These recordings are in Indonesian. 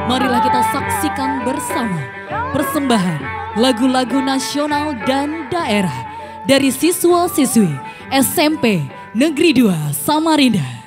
Marilah kita saksikan bersama persembahan lagu-lagu nasional dan daerah dari siswa-siswi SMP Negeri 2 Samarinda.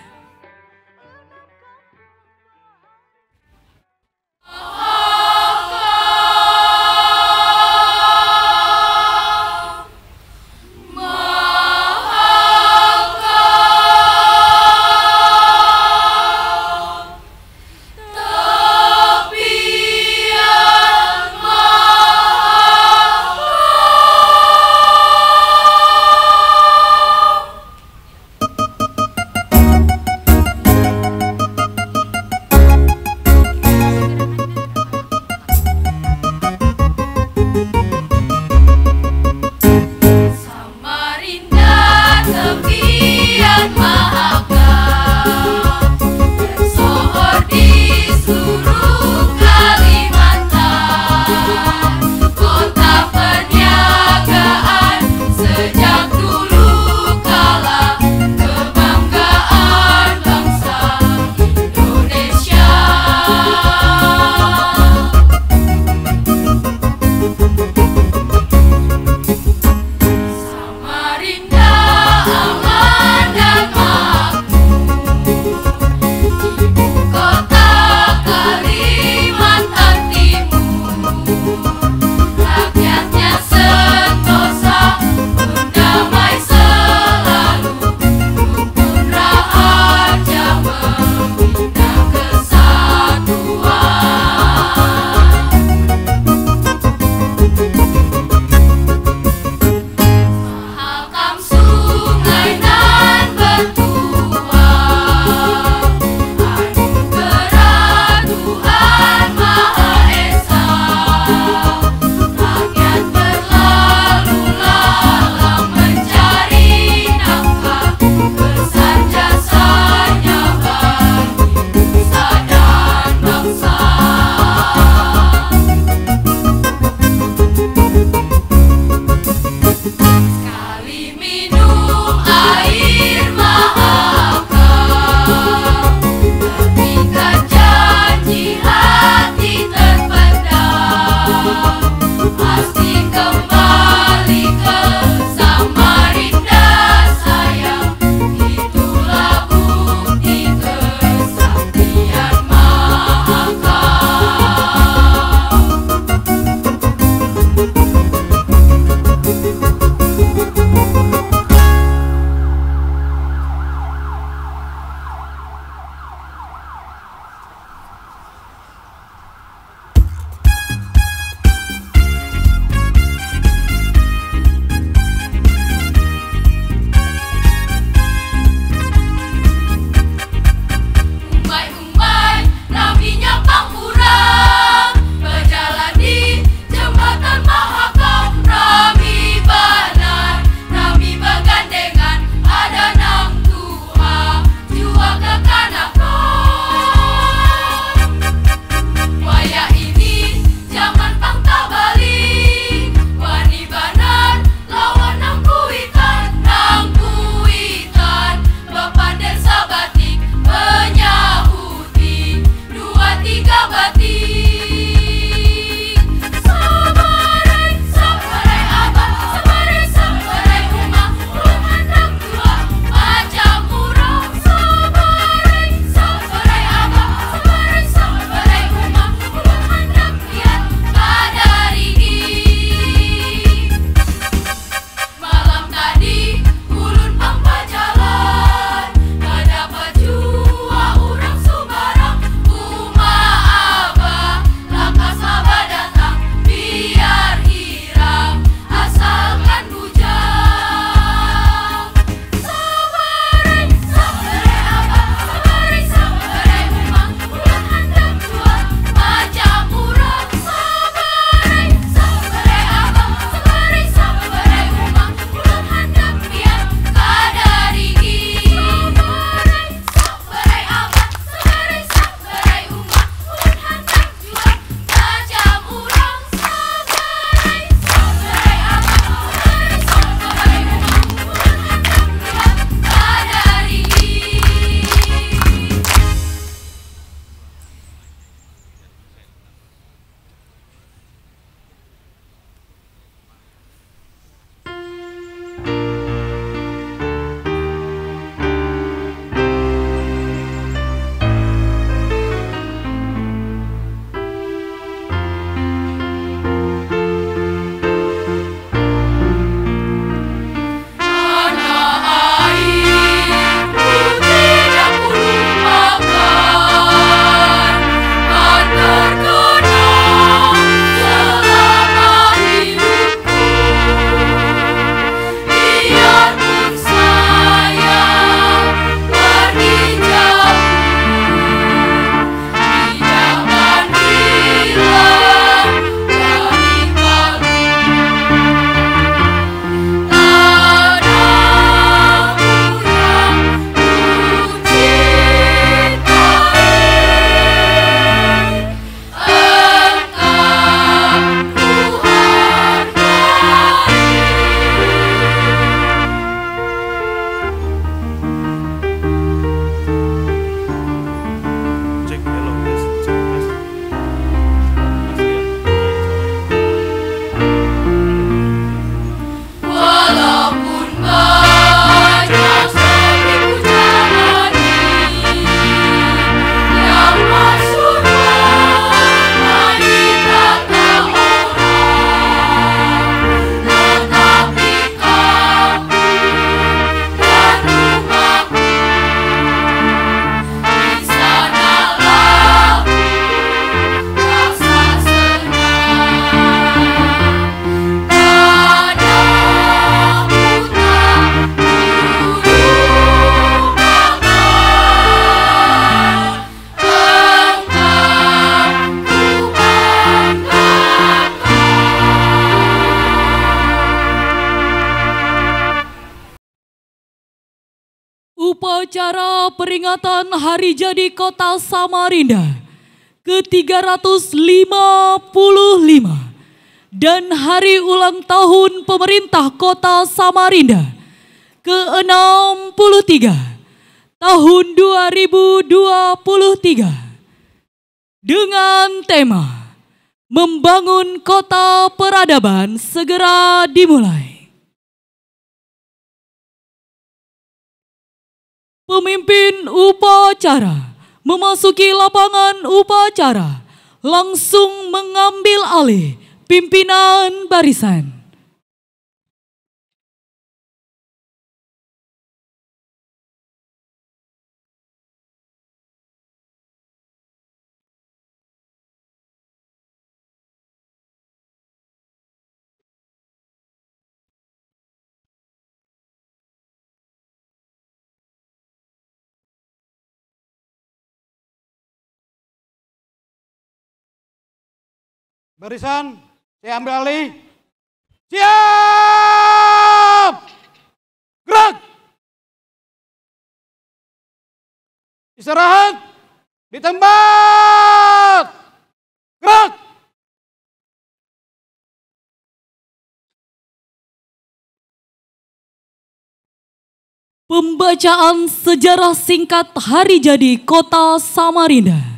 Upacara peringatan Hari Jadi Kota Samarinda ke-355 dan Hari Ulang Tahun Pemerintah Kota Samarinda ke-63 tahun 2023 dengan tema Membangun Kota Peradaban segera dimulai. Pemimpin upacara memasuki lapangan upacara, langsung mengambil alih pimpinan barisan. Barisan, saya ambil alih. Siap! Gerak! Istirahat! Di tempat! Gerak! Pembacaan sejarah singkat Hari Jadi Kota Samarinda.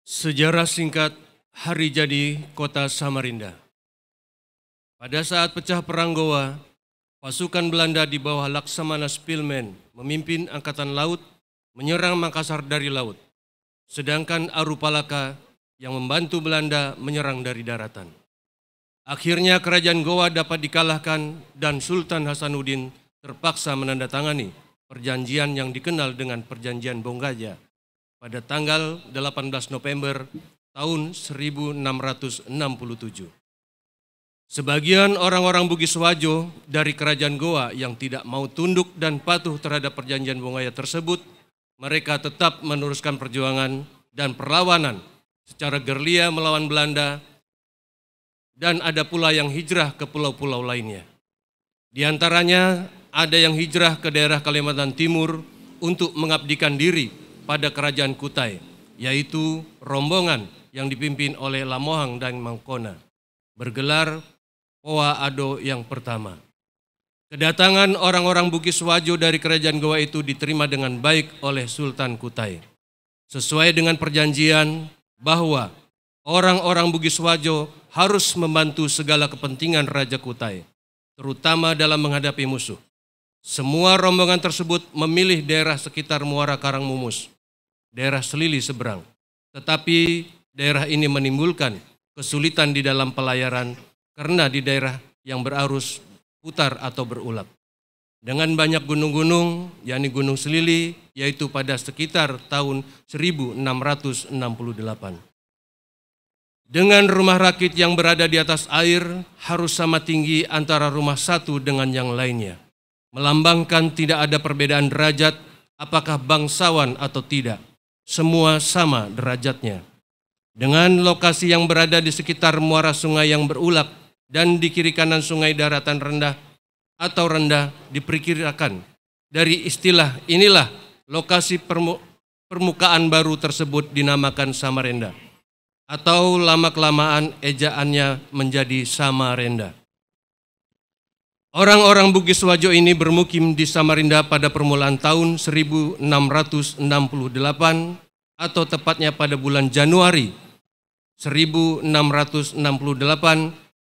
Sejarah singkat Hari Jadi Kota Samarinda. Pada saat pecah Perang Goa, pasukan Belanda di bawah Laksamana Spilman memimpin Angkatan Laut menyerang Makassar dari laut, sedangkan Arupalaka yang membantu Belanda menyerang dari daratan. Akhirnya kerajaan Goa dapat dikalahkan dan Sultan Hasanuddin terpaksa menandatangani perjanjian yang dikenal dengan Perjanjian Bonggaja pada tanggal 18 November tahun 1667. Sebagian orang-orang Bugis Wajo dari kerajaan Goa yang tidak mau tunduk dan patuh terhadap perjanjian Bonggaja tersebut, mereka tetap meneruskan perjuangan dan perlawanan secara gerilya melawan Belanda, dan ada pula yang hijrah ke pulau-pulau lainnya. Di antaranya ada yang hijrah ke daerah Kalimantan Timur untuk mengabdikan diri pada kerajaan Kutai, yaitu rombongan yang dipimpin oleh Lamohang dan Mangkona, bergelar Poa Ado yang pertama. Kedatangan orang-orang Bugis Wajo dari kerajaan Goa itu diterima dengan baik oleh Sultan Kutai. Sesuai dengan perjanjian bahwa orang-orang Bugis Wajo harus membantu segala kepentingan Raja Kutai, terutama dalam menghadapi musuh. Semua rombongan tersebut memilih daerah sekitar Muara Karangmumus, daerah Selili seberang. Tetapi daerah ini menimbulkan kesulitan di dalam pelayaran karena di daerah yang berarus putar atau berulat. Dengan banyak gunung-gunung, yakni Gunung Selili, yaitu pada sekitar tahun 1668. Dengan rumah rakit yang berada di atas air harus sama tinggi antara rumah satu dengan yang lainnya, melambangkan tidak ada perbedaan derajat apakah bangsawan atau tidak. Semua sama derajatnya. Dengan lokasi yang berada di sekitar muara sungai yang berulat dan di kiri kanan sungai daratan rendah atau rendah, diperkirakan dari istilah inilah lokasi permukaan baru tersebut dinamakan Samarinda, atau lama-kelamaan ejaannya menjadi Samarenda. Orang-orang Bugis Wajo ini bermukim di Samarinda pada permulaan tahun 1668 atau tepatnya pada bulan Januari 1668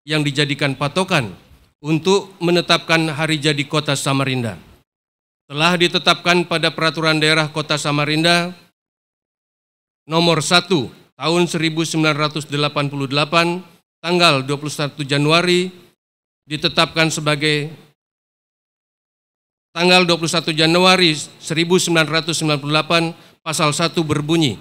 yang dijadikan patokan untuk menetapkan hari jadi Kota Samarinda. Telah ditetapkan pada Peraturan Daerah Kota Samarinda nomor 1 tahun 1988 tanggal 21 Januari ditetapkan sebagai tanggal 21 Januari 1998 pasal 1 berbunyi,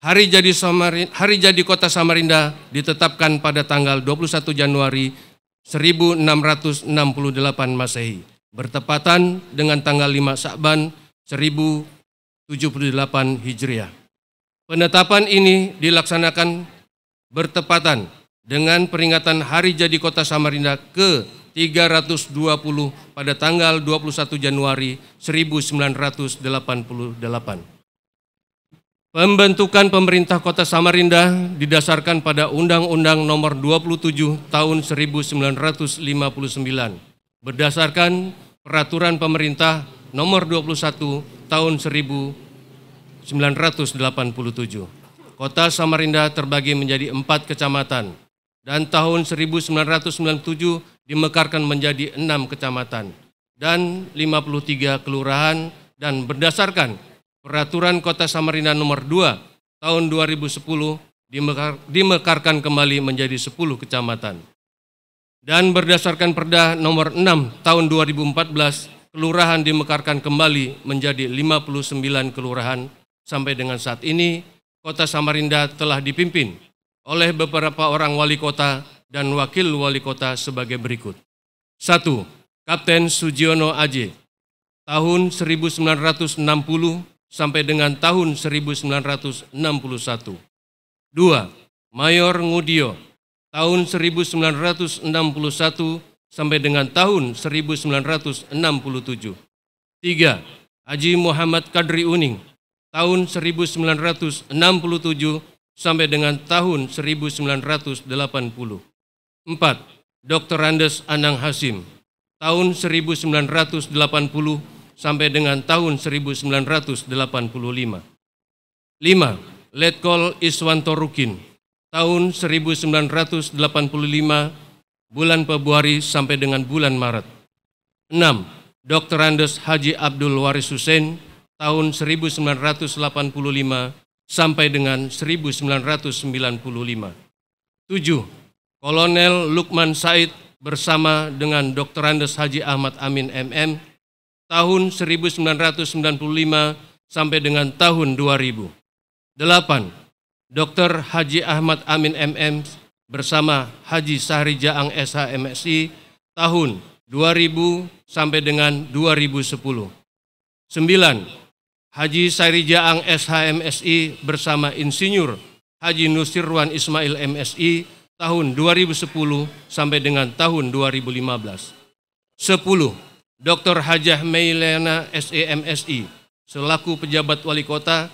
Hari jadi Kota Samarinda ditetapkan pada tanggal 21 Januari 1668 Masehi, bertepatan dengan tanggal 5 Sa'ban 1078 Hijriah. Penetapan ini dilaksanakan bertepatan dengan peringatan Hari Jadi Kota Samarinda ke-320 pada tanggal 21 Januari 1988. Pembentukan pemerintah Kota Samarinda didasarkan pada Undang-Undang Nomor 27 Tahun 1959 berdasarkan Peraturan Pemerintah Nomor 21 Tahun 1987. Kota Samarinda terbagi menjadi 4 kecamatan dan tahun 1997 dimekarkan menjadi 6 kecamatan dan 53 kelurahan, dan berdasarkan Peraturan Kota Samarinda Nomor 2 Tahun 2010 dimekarkan kembali menjadi 10 kecamatan. Dan berdasarkan Perda Nomor 6 Tahun 2014, kelurahan dimekarkan kembali menjadi 59 kelurahan. Sampai dengan saat ini, Kota Samarinda telah dipimpin oleh beberapa orang wali kota dan wakil wali kota sebagai berikut. 1. Kapten Sugiono AJ, tahun 1960 sampai dengan tahun 1961. 2. Mayor Ngudio, tahun 1961 sampai dengan tahun 1967. 3. Haji Muhammad Kadri Uning, tahun 1967 sampai dengan tahun 1980. 4. Dr. Andes Anang Hasim, tahun 1980 sampai dengan tahun 1985. 5. Letkol Iswanto Rukin, tahun 1985 bulan Februari sampai dengan bulan Maret. 6. Dr. Andes Haji Abdul Waris Hussein, tahun 1985 sampai dengan 1995. 7. Kolonel Lukman Said bersama dengan Dr. Andes Haji Ahmad Amin MM, tahun 1995 sampai dengan tahun 2000. 8. Dr. Haji Ahmad Amin MM bersama Haji Sahri Jaang SH MSI, tahun 2000 sampai dengan 2010. 9. Haji Sahri Jaang SH MSI bersama Insinyur Haji Nusirwan Ismail MSI, tahun 2010 sampai dengan tahun 2015. 10. Dr. Hajah Meilena SEMSI selaku pejabat wali kota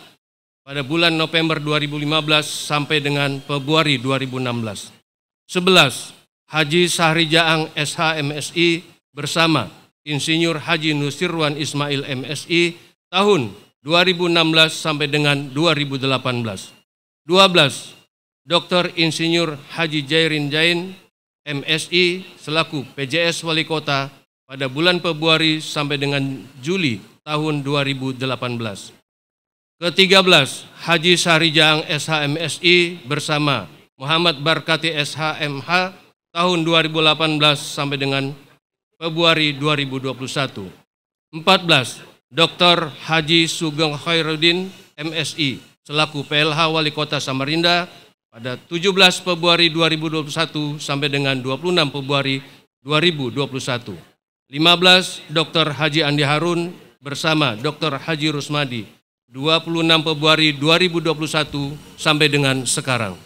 pada bulan November 2015 sampai dengan Februari 2016. 11. Haji Sahri Jaang SH MSI bersama Insinyur Haji Nusirwan Ismail MSI, tahun 2016 sampai dengan 2018. 12. Dr. Insinyur Haji Jairin Jain MSI selaku PJS Wali Kota pada bulan Februari sampai dengan Juli tahun 2018. Ke-13, Haji Sahri Jaang SH MSI bersama Muhammad Barkati SH MH, tahun 2018 sampai dengan Februari 2021. 14. Dr. Haji Sugeng Khairuddin MSI selaku PLH Wali Kota Samarinda pada 17 Februari 2021 sampai dengan 26 Februari 2021. 15. Dr. Haji Andi Harun bersama Dr. Haji Rusmadi, 26 Februari 2021 sampai dengan sekarang.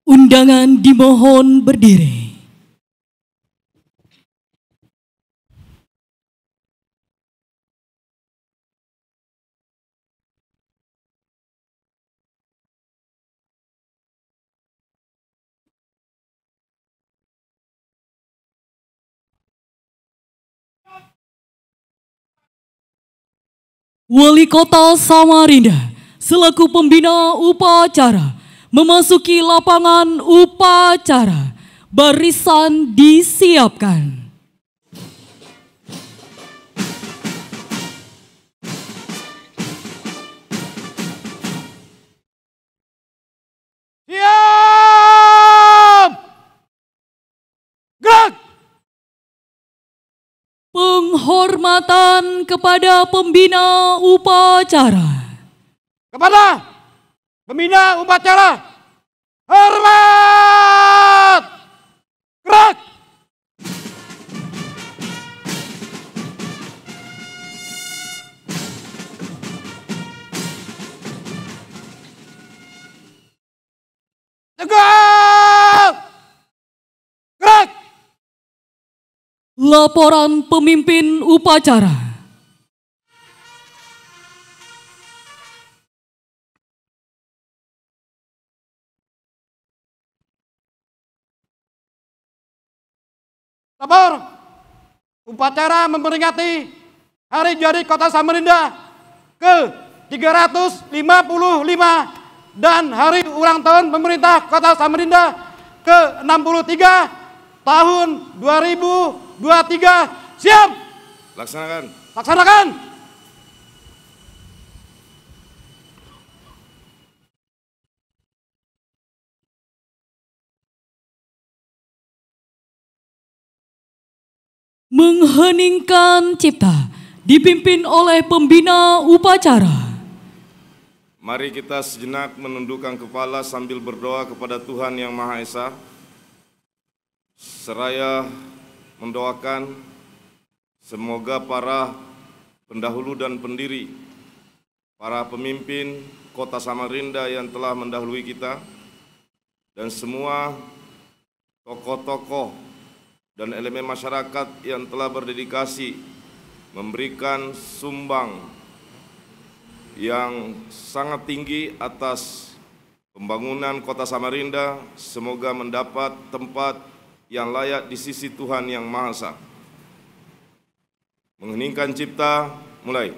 Undangan dimohon berdiri. Wali Kota Samarinda selaku pembina upacara memasuki lapangan upacara. Barisan disiapkan. Siap! Penghormatan kepada pembina upacara. Kepada pembina upacara, hormat! Gerak! Tegak! Gerak! Laporan pemimpin upacara. Lapor, upacara memperingati Hari Jadi Kota Samarinda ke-355 dan Hari Ulang Tahun Pemerintah Kota Samarinda ke-63 tahun 2023. Siap! Laksanakan. Laksanakan! Mengheningkan cipta dipimpin oleh pembina upacara. Mari kita sejenak menundukkan kepala sambil berdoa kepada Tuhan Yang Maha Esa, seraya mendoakan semoga para pendahulu dan pendiri, para pemimpin Kota Samarinda yang telah mendahului kita, dan semua tokoh-tokoh dan elemen masyarakat yang telah berdedikasi memberikan sumbang yang sangat tinggi atas pembangunan Kota Samarinda, semoga mendapat tempat yang layak di sisi Tuhan Yang Maha Esa. Mengheningkan cipta, mulai.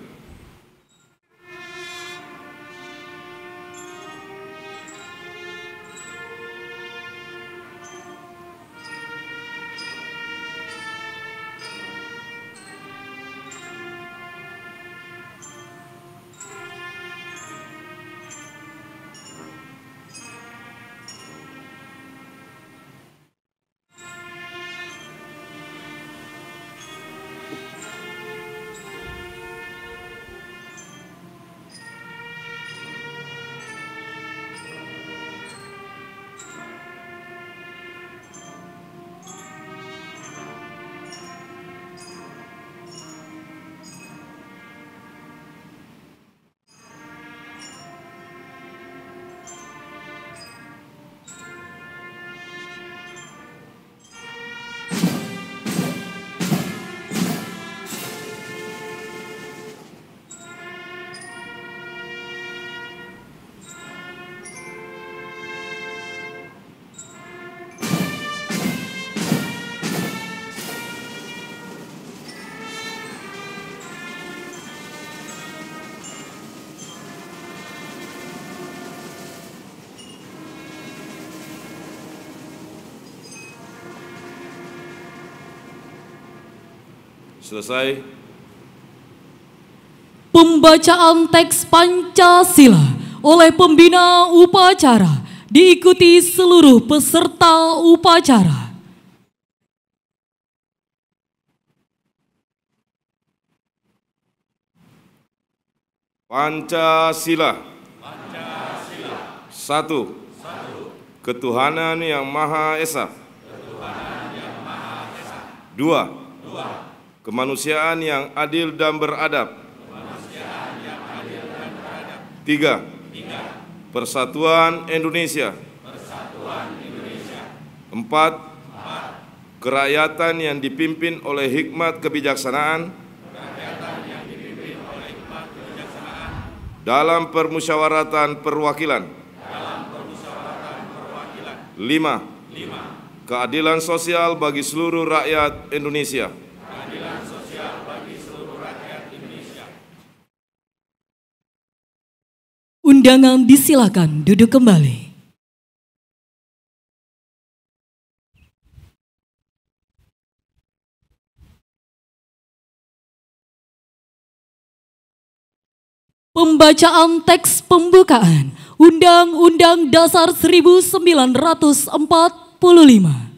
Selesai. Pembacaan teks Pancasila oleh pembina upacara diikuti seluruh peserta upacara. Pancasila. Satu. Ketuhanan Yang Maha Esa. Dua. Kemanusiaan yang adil dan beradab. Tiga. Persatuan Indonesia. Empat. Kerakyatan yang dipimpin oleh hikmat kebijaksanaan dalam permusyawaratan perwakilan. Lima. Keadilan sosial bagi seluruh rakyat Indonesia. Undangan disilakan duduk kembali. Pembacaan teks pembukaan Undang-Undang Dasar 1945.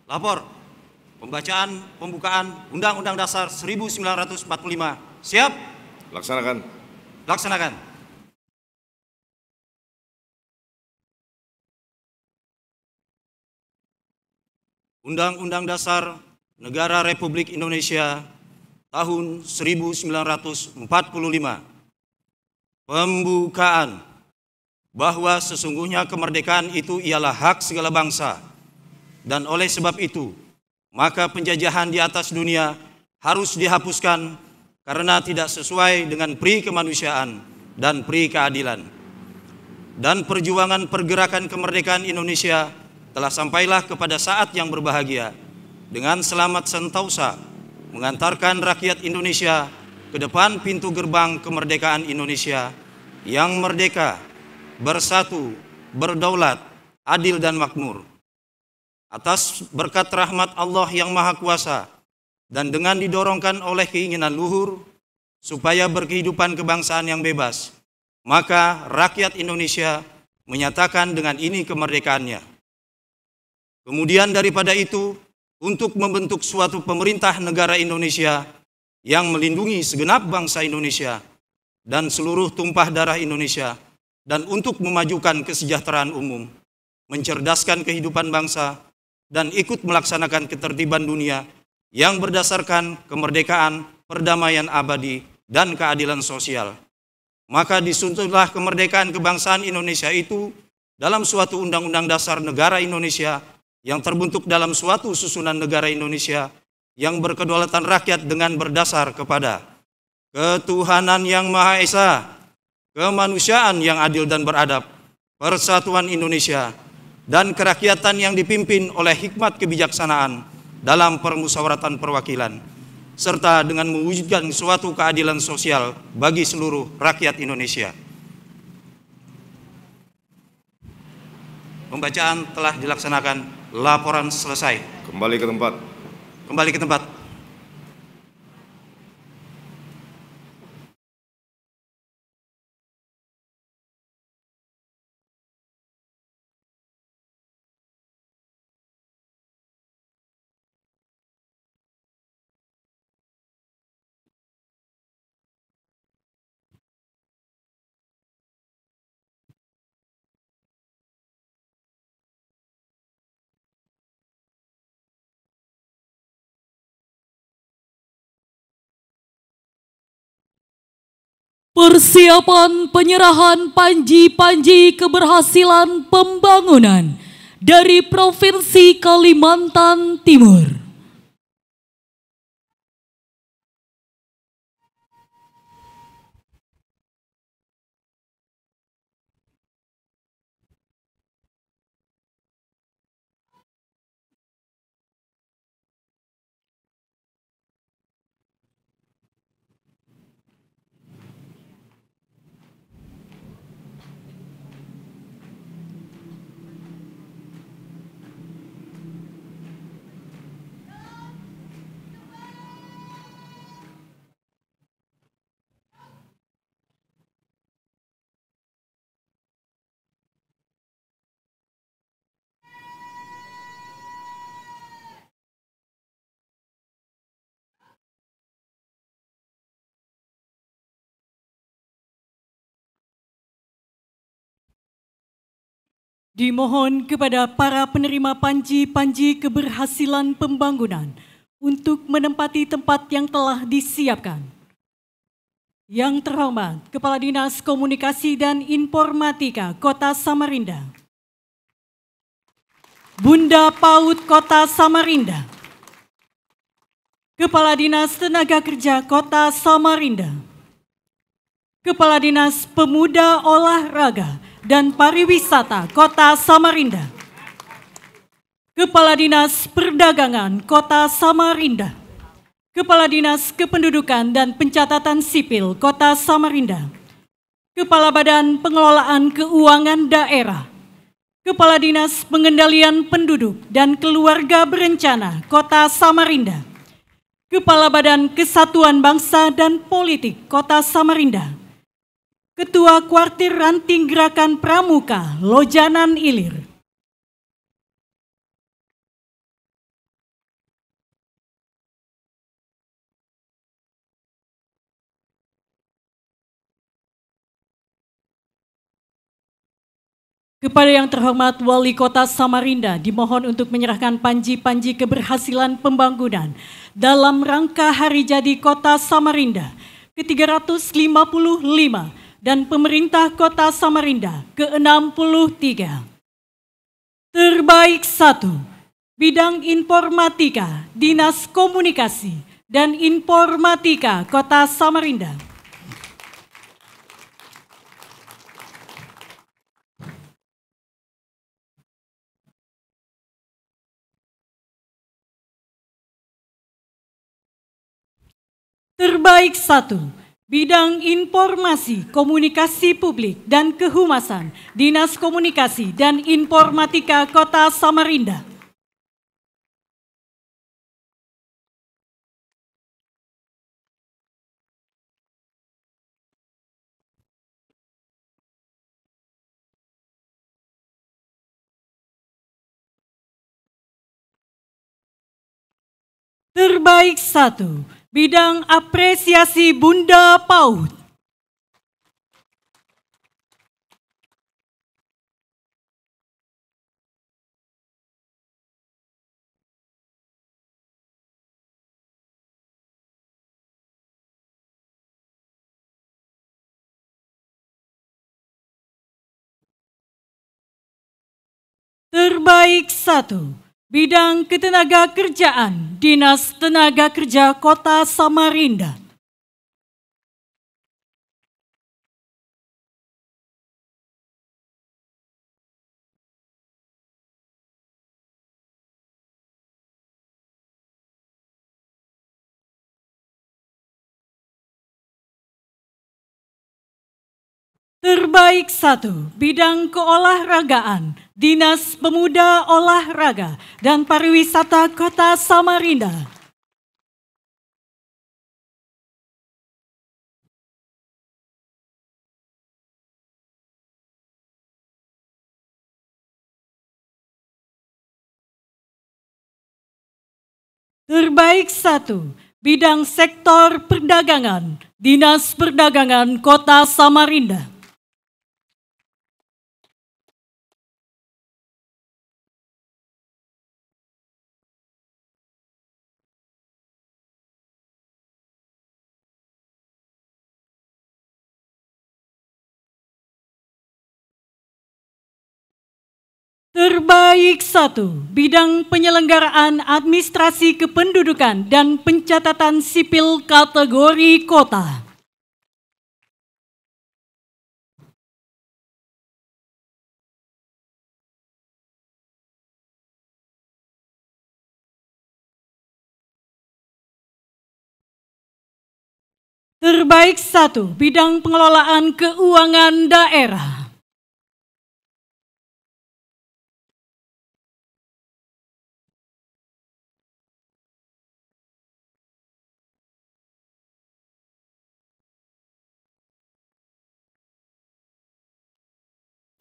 Lapor. Pembacaan pembukaan Undang-Undang Dasar 1945. Siap? Laksanakan. Laksanakan. Undang-Undang Dasar Negara Republik Indonesia tahun 1945. Pembukaan. Bahwa sesungguhnya kemerdekaan itu ialah hak segala bangsa. Dan oleh sebab itu, maka penjajahan di atas dunia harus dihapuskan karena tidak sesuai dengan pri kemanusiaan dan pri keadilan. Dan perjuangan pergerakan kemerdekaan Indonesia telah sampailah kepada saat yang berbahagia dengan selamat sentausa mengantarkan rakyat Indonesia ke depan pintu gerbang kemerdekaan Indonesia yang merdeka, bersatu, berdaulat, adil dan makmur. Atas berkat rahmat Allah yang Maha Kuasa dan dengan didorongkan oleh keinginan luhur supaya berkehidupan kebangsaan yang bebas, maka rakyat Indonesia menyatakan dengan ini kemerdekaannya. Kemudian daripada itu, untuk membentuk suatu pemerintah negara Indonesia yang melindungi segenap bangsa Indonesia dan seluruh tumpah darah Indonesia, dan untuk memajukan kesejahteraan umum, mencerdaskan kehidupan bangsa, dan ikut melaksanakan ketertiban dunia yang berdasarkan kemerdekaan, perdamaian abadi, dan keadilan sosial. Maka disuntuklah kemerdekaan kebangsaan Indonesia itu dalam suatu Undang-Undang Dasar Negara Indonesia yang terbentuk dalam suatu susunan negara Indonesia yang berkedaulatan rakyat dengan berdasar kepada ketuhanan yang Maha Esa, kemanusiaan yang adil dan beradab, persatuan Indonesia, dan kerakyatan yang dipimpin oleh hikmat kebijaksanaan dalam permusyawaratan perwakilan, serta dengan mewujudkan suatu keadilan sosial bagi seluruh rakyat Indonesia. Pembacaan telah dilaksanakan, laporan selesai. Kembali ke tempat. Kembali ke tempat. Persiapan penyerahan panji-panji keberhasilan pembangunan dari Provinsi Kalimantan Timur. Dimohon kepada para penerima panji-panji keberhasilan pembangunan untuk menempati tempat yang telah disiapkan. Yang terhormat Kepala Dinas Komunikasi dan Informatika Kota Samarinda, Bunda PAUD Kota Samarinda, Kepala Dinas Tenaga Kerja Kota Samarinda, Kepala Dinas Pemuda Olahraga dan Pariwisata Kota Samarinda, Kepala Dinas Perdagangan Kota Samarinda, Kepala Dinas Kependudukan dan Pencatatan Sipil Kota Samarinda, Kepala Badan Pengelolaan Keuangan Daerah, Kepala Dinas Pengendalian Penduduk dan Keluarga Berencana Kota Samarinda, Kepala Badan Kesatuan Bangsa dan Politik Kota Samarinda, Ketua Kuartir Ranting Gerakan Pramuka Lojanan Ilir, Kepada yang terhormat Wali Kota Samarinda dimohon untuk menyerahkan panji-panji keberhasilan pembangunan dalam rangka Hari Jadi Kota Samarinda ke-355 dan Pemerintah Kota Samarinda ke-63. Terbaik 1, Bidang Informatika, Dinas Komunikasi dan Informatika Kota Samarinda. Terbaik 1, Bidang Informasi, Komunikasi Publik dan Kehumasan, Dinas Komunikasi dan Informatika Kota Samarinda. Terbaik 1, Bidang Apresiasi Bunda PAUD. Terbaik 1, Bidang Ketenagakerjaan, Dinas Tenaga Kerja Kota Samarinda. Terbaik 1, Bidang Keolahragaan, Dinas Pemuda Olahraga dan Pariwisata Kota Samarinda. Terbaik 1, Bidang Sektor Perdagangan, Dinas Perdagangan Kota Samarinda. Terbaik 1, Bidang Penyelenggaraan Administrasi Kependudukan dan Pencatatan Sipil kategori Kota. Terbaik 1, Bidang Pengelolaan Keuangan Daerah.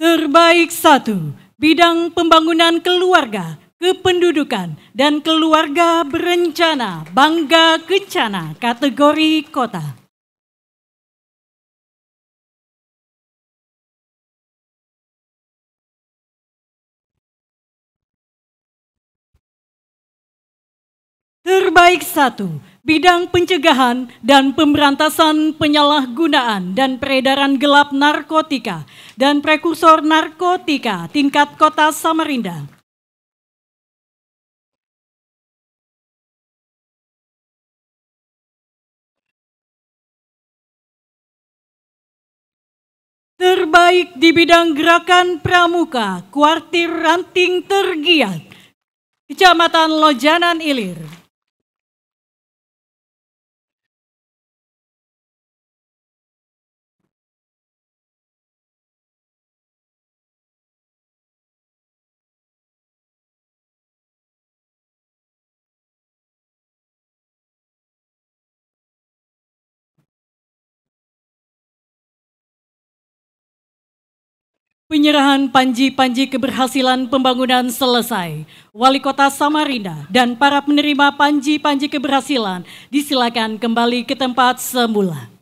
Terbaik 1, Bidang Pembangunan Keluarga, Kependudukan dan Keluarga Berencana Bangga Kencana kategori Kota. Terbaik 1, Bidang Pencegahan dan Pemberantasan Penyalahgunaan dan Peredaran Gelap Narkotika dan Prekursor Narkotika tingkat Kota Samarinda. Terbaik di bidang Gerakan Pramuka, Kuartir Ranting Tergiat, Kecamatan Lojanan Ilir. Penyerahan panji-panji keberhasilan pembangunan selesai. Wali Kota Samarinda dan para penerima panji-panji keberhasilan disilakan kembali ke tempat semula.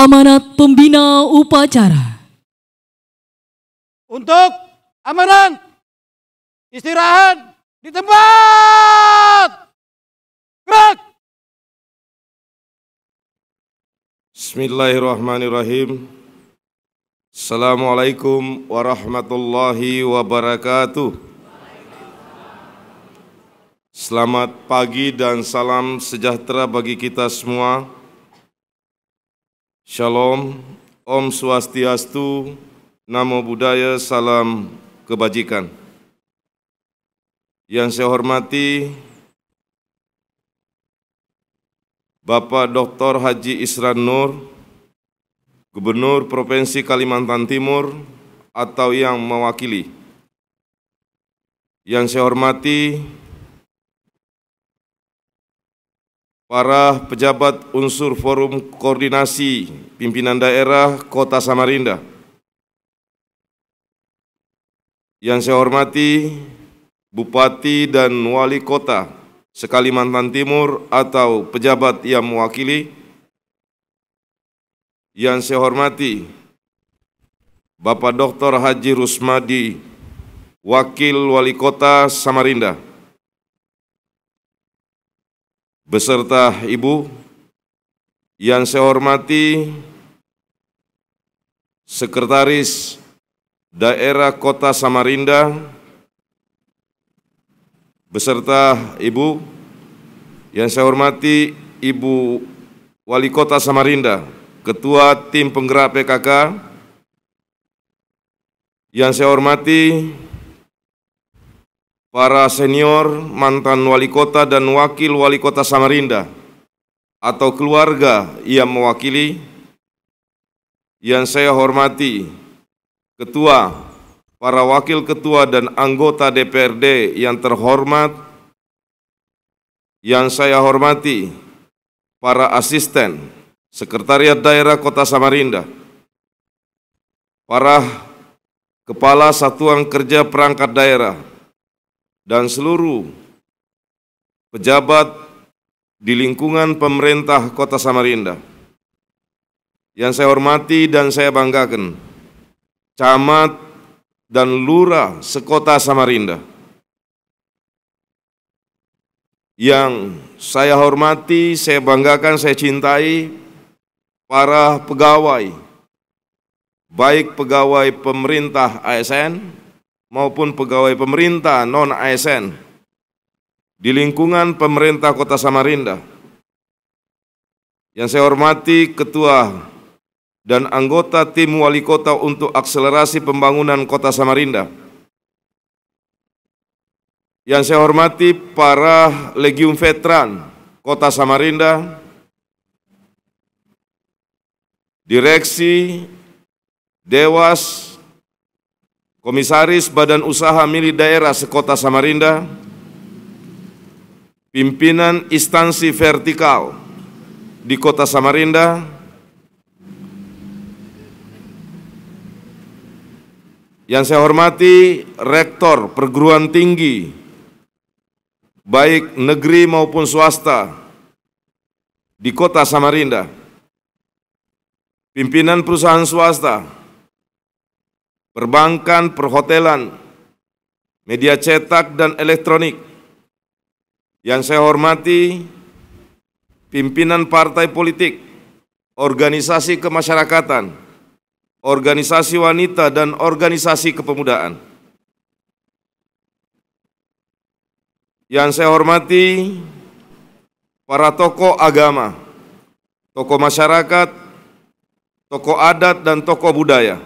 amanat pembina upacara. Untuk amanat, istirahat di tempat. Gerak. Bismillahirrahmanirrahim. Assalamualaikum warahmatullahi wabarakatuh. Selamat pagi dan salam sejahtera bagi kita semua. Shalom, Om Swastiastu, Namo Buddhaya, salam kebajikan. Yang saya hormati Bapak Dr. Haji Isran Nur, Gubernur Provinsi Kalimantan Timur atau yang mewakili. Yang saya hormati para pejabat unsur Forum Koordinasi Pimpinan Daerah Kota Samarinda. Yang saya hormati Bupati dan Wali Kota se-Kalimantan Timur atau pejabat yang mewakili. Yang saya hormati Bapak Dr. Haji Rusmadi, Wakil Wali Kota Samarinda, beserta Ibu. Yang saya hormati Sekretaris Daerah Kota Samarinda, beserta Ibu. Yang saya hormati Ibu Wali Kota Samarinda, Ketua Tim Penggerak PKK. Yang saya hormati para senior mantan wali kota dan wakil wali kota Samarinda atau keluarga yang mewakili. Yang saya hormati ketua, para wakil ketua dan anggota DPRD yang terhormat. Yang saya hormati para asisten Sekretariat Daerah Kota Samarinda, para Kepala Satuan Kerja Perangkat Daerah, dan seluruh pejabat di lingkungan pemerintah Kota Samarinda. Yang saya hormati dan saya banggakan, camat dan lurah sekota Samarinda. Yang saya hormati, saya banggakan, saya cintai para pegawai, baik pegawai pemerintah ASN maupun pegawai pemerintah non-ASN di lingkungan pemerintah Kota Samarinda. Yang saya hormati Ketua dan anggota tim Wali Kota untuk akselerasi pembangunan Kota Samarinda. Yang saya hormati para Legium Veteran Kota Samarinda, Direksi, Dewas, Komisaris Badan Usaha Milik Daerah Sekota Samarinda, pimpinan instansi vertikal di Kota Samarinda, yang saya hormati Rektor perguruan tinggi, baik negeri maupun swasta di Kota Samarinda, pimpinan perusahaan swasta, perbankan, perhotelan, media cetak dan elektronik. Yang saya hormati pimpinan partai politik, organisasi kemasyarakatan, organisasi wanita dan organisasi kepemudaan. Yang saya hormati para tokoh agama, tokoh masyarakat, tokoh adat dan tokoh budaya,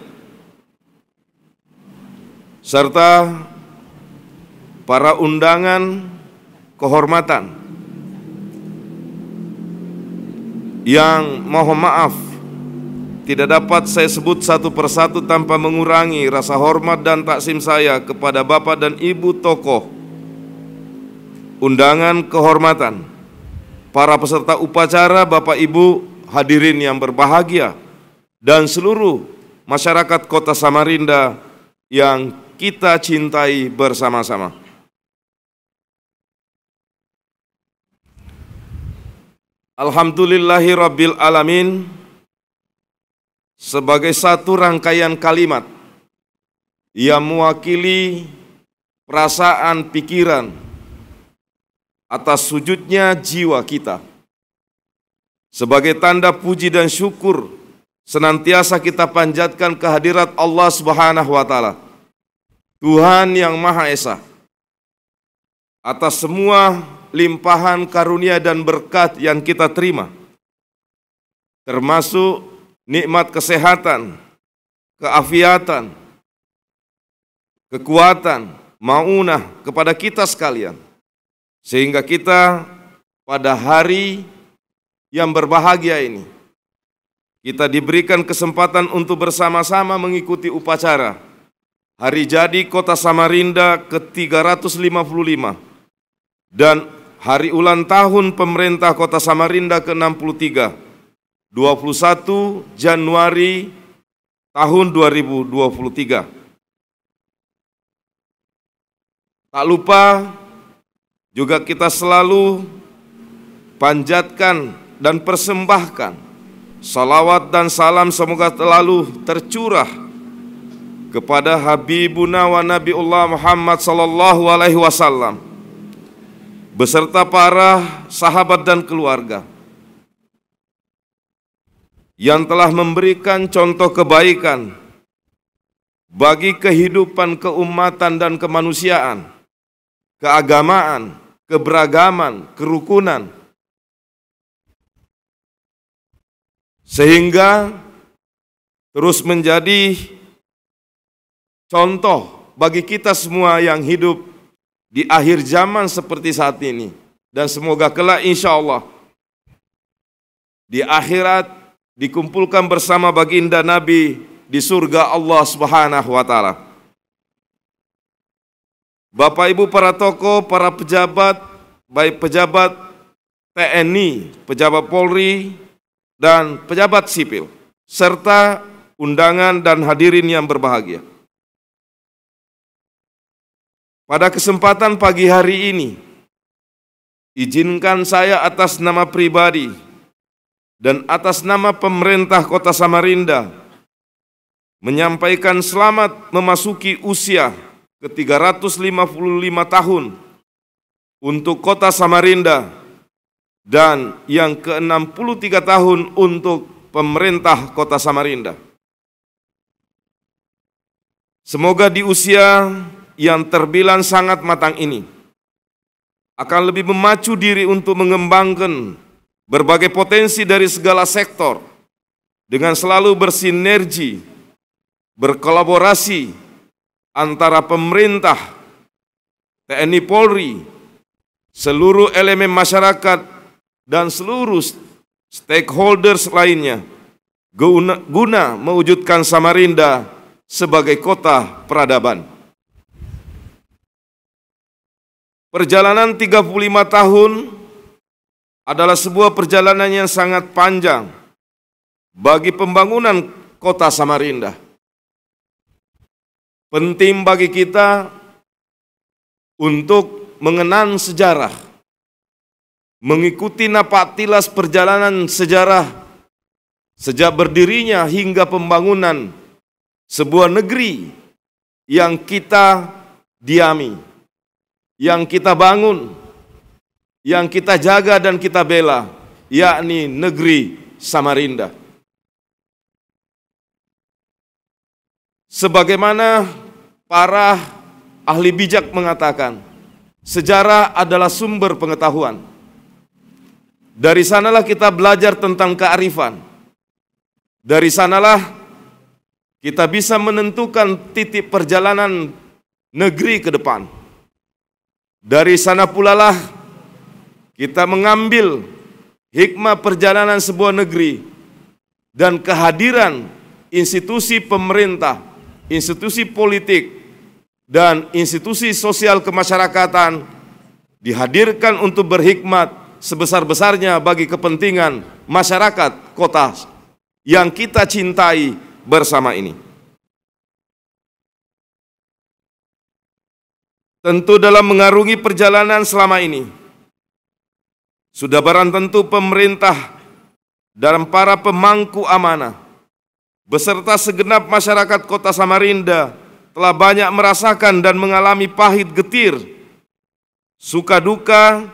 serta para undangan kehormatan yang mohon maaf tidak dapat saya sebut satu persatu tanpa mengurangi rasa hormat dan taksim saya kepada Bapak dan Ibu tokoh undangan kehormatan, para peserta upacara, Bapak Ibu hadirin yang berbahagia, dan seluruh masyarakat Kota Samarinda yang kita cintai bersama-sama. Alhamdulillahi Rabbil Alamin. sebagai satu rangkaian kalimat yang mewakili perasaan pikiran atas sujudnya jiwa kita. Sebagai tanda puji dan syukur senantiasa kita panjatkan kehadirat Allah Subhanahu wa Ta'ala, Tuhan yang Maha Esa, atas semua limpahan karunia dan berkat yang kita terima, termasuk nikmat kesehatan, keafiatan, kekuatan, maunah kepada kita sekalian, sehingga kita pada hari yang berbahagia ini kita diberikan kesempatan untuk bersama-sama mengikuti upacara Hari Jadi Kota Samarinda ke-355 dan Hari Ulang Tahun Pemerintah Kota Samarinda ke-63, 21 Januari tahun 2023. Tak lupa juga kita selalu panjatkan dan persembahkan salawat dan salam semoga selalu tercurah kepada Habibuna wa Nabiullah Muhammad sallallahu alaihi wasallam beserta para sahabat dan keluarga yang telah memberikan contoh kebaikan bagi kehidupan keumatan dan kemanusiaan, keagamaan, keberagaman, kerukunan, sehingga terus menjadi contoh bagi kita semua yang hidup di akhir zaman seperti saat ini. Dan semoga kelak insya Allah di akhirat dikumpulkan bersama baginda Nabi di surga Allah Subhanahu wa Ta'ala. Bapak Ibu para tokoh, para pejabat, baik pejabat TNI, pejabat Polri, dan pejabat sipil, serta undangan dan hadirin yang berbahagia. Pada kesempatan pagi hari ini, izinkan saya atas nama pribadi dan atas nama pemerintah Kota Samarinda menyampaikan selamat memasuki usia ke-355 tahun untuk Kota Samarinda dan yang ke-63 tahun untuk pemerintah Kota Samarinda. Semoga di usia yang terbilang sangat matang ini akan lebih memacu diri untuk mengembangkan berbagai potensi dari segala sektor dengan selalu bersinergi, berkolaborasi antara pemerintah, TNI Polri, seluruh elemen masyarakat, dan seluruh stakeholders lainnya guna mewujudkan Samarinda sebagai kota peradaban. Perjalanan 35 tahun adalah sebuah perjalanan yang sangat panjang bagi pembangunan kota Samarinda. Penting bagi kita untuk mengenang sejarah, mengikuti napak tilas perjalanan sejarah sejak berdirinya hingga pembangunan sebuah negeri yang kita diami, yang kita bangun, yang kita jaga dan kita bela, yakni negeri Samarinda. Sebagaimana para ahli bijak mengatakan, sejarah adalah sumber pengetahuan. Dari sanalah kita belajar tentang kearifan. Dari sanalah kita bisa menentukan titik perjalanan negeri ke depan. Dari sana pula lah kita mengambil hikmah perjalanan sebuah negeri dan kehadiran institusi pemerintah, institusi politik, dan institusi sosial kemasyarakatan dihadirkan untuk berhikmat sebesar-besarnya bagi kepentingan masyarakat kota yang kita cintai bersama ini. Tentu dalam mengarungi perjalanan selama ini, sudah barang tentu pemerintah dan para pemangku amanah beserta segenap masyarakat Kota Samarinda telah banyak merasakan dan mengalami pahit getir, suka duka,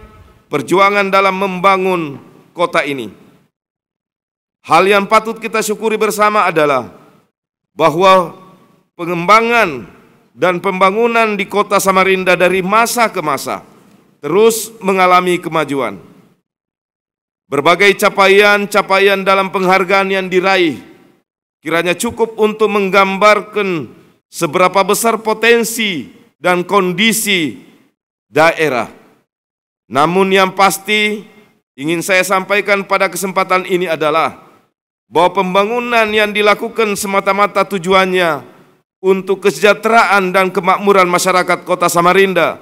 perjuangan dalam membangun kota ini. Hal yang patut kita syukuri bersama adalah bahwa pengembangan dan pembangunan di Kota Samarinda dari masa ke masa terus mengalami kemajuan. Berbagai capaian-capaian dalam penghargaan yang diraih kiranya cukup untuk menggambarkan seberapa besar potensi dan kondisi daerah. Namun yang pasti ingin saya sampaikan pada kesempatan ini adalah bahwa pembangunan yang dilakukan semata-mata tujuannya untuk kesejahteraan dan kemakmuran masyarakat Kota Samarinda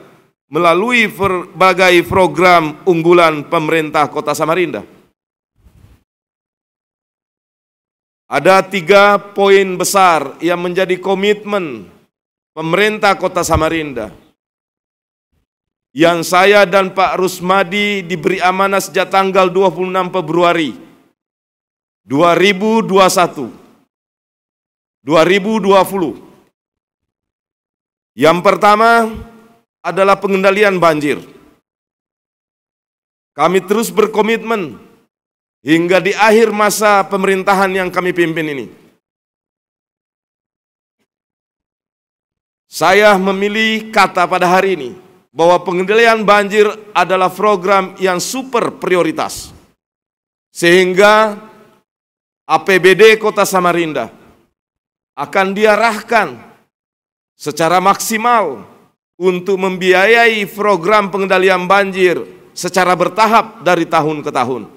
melalui berbagai program unggulan pemerintah Kota Samarinda. Ada 3 poin besar yang menjadi komitmen pemerintah Kota Samarinda yang saya dan Pak Rusmadi diberi amanah sejak tanggal 26 Februari 2020. Yang pertama adalah pengendalian banjir. Kami terus berkomitmen hingga di akhir masa pemerintahan yang kami pimpin ini. Saya memilih kata pada hari ini bahwa pengendalian banjir adalah program yang super prioritas. Sehingga APBD Kota Samarinda akan diarahkan secara maksimal untuk membiayai program pengendalian banjir secara bertahap dari tahun ke tahun.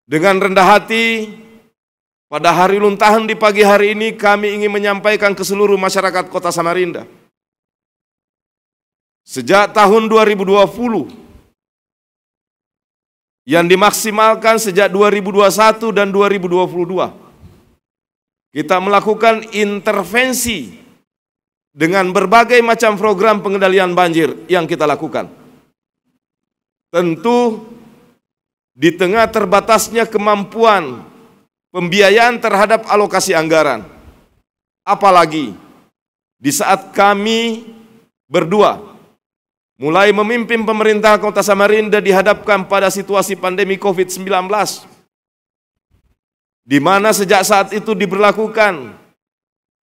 Dengan rendah hati, pada hari ulang tahun di pagi hari ini kami ingin menyampaikan ke seluruh masyarakat Kota Samarinda. Sejak tahun 2020, yang dimaksimalkan sejak 2021 dan 2022, kita melakukan intervensi dengan berbagai macam program pengendalian banjir yang kita lakukan. Tentu di tengah terbatasnya kemampuan pembiayaan terhadap alokasi anggaran. Apalagi di saat kami berdua mulai memimpin pemerintah Kota Samarinda dihadapkan pada situasi pandemi COVID-19, di mana sejak saat itu diberlakukan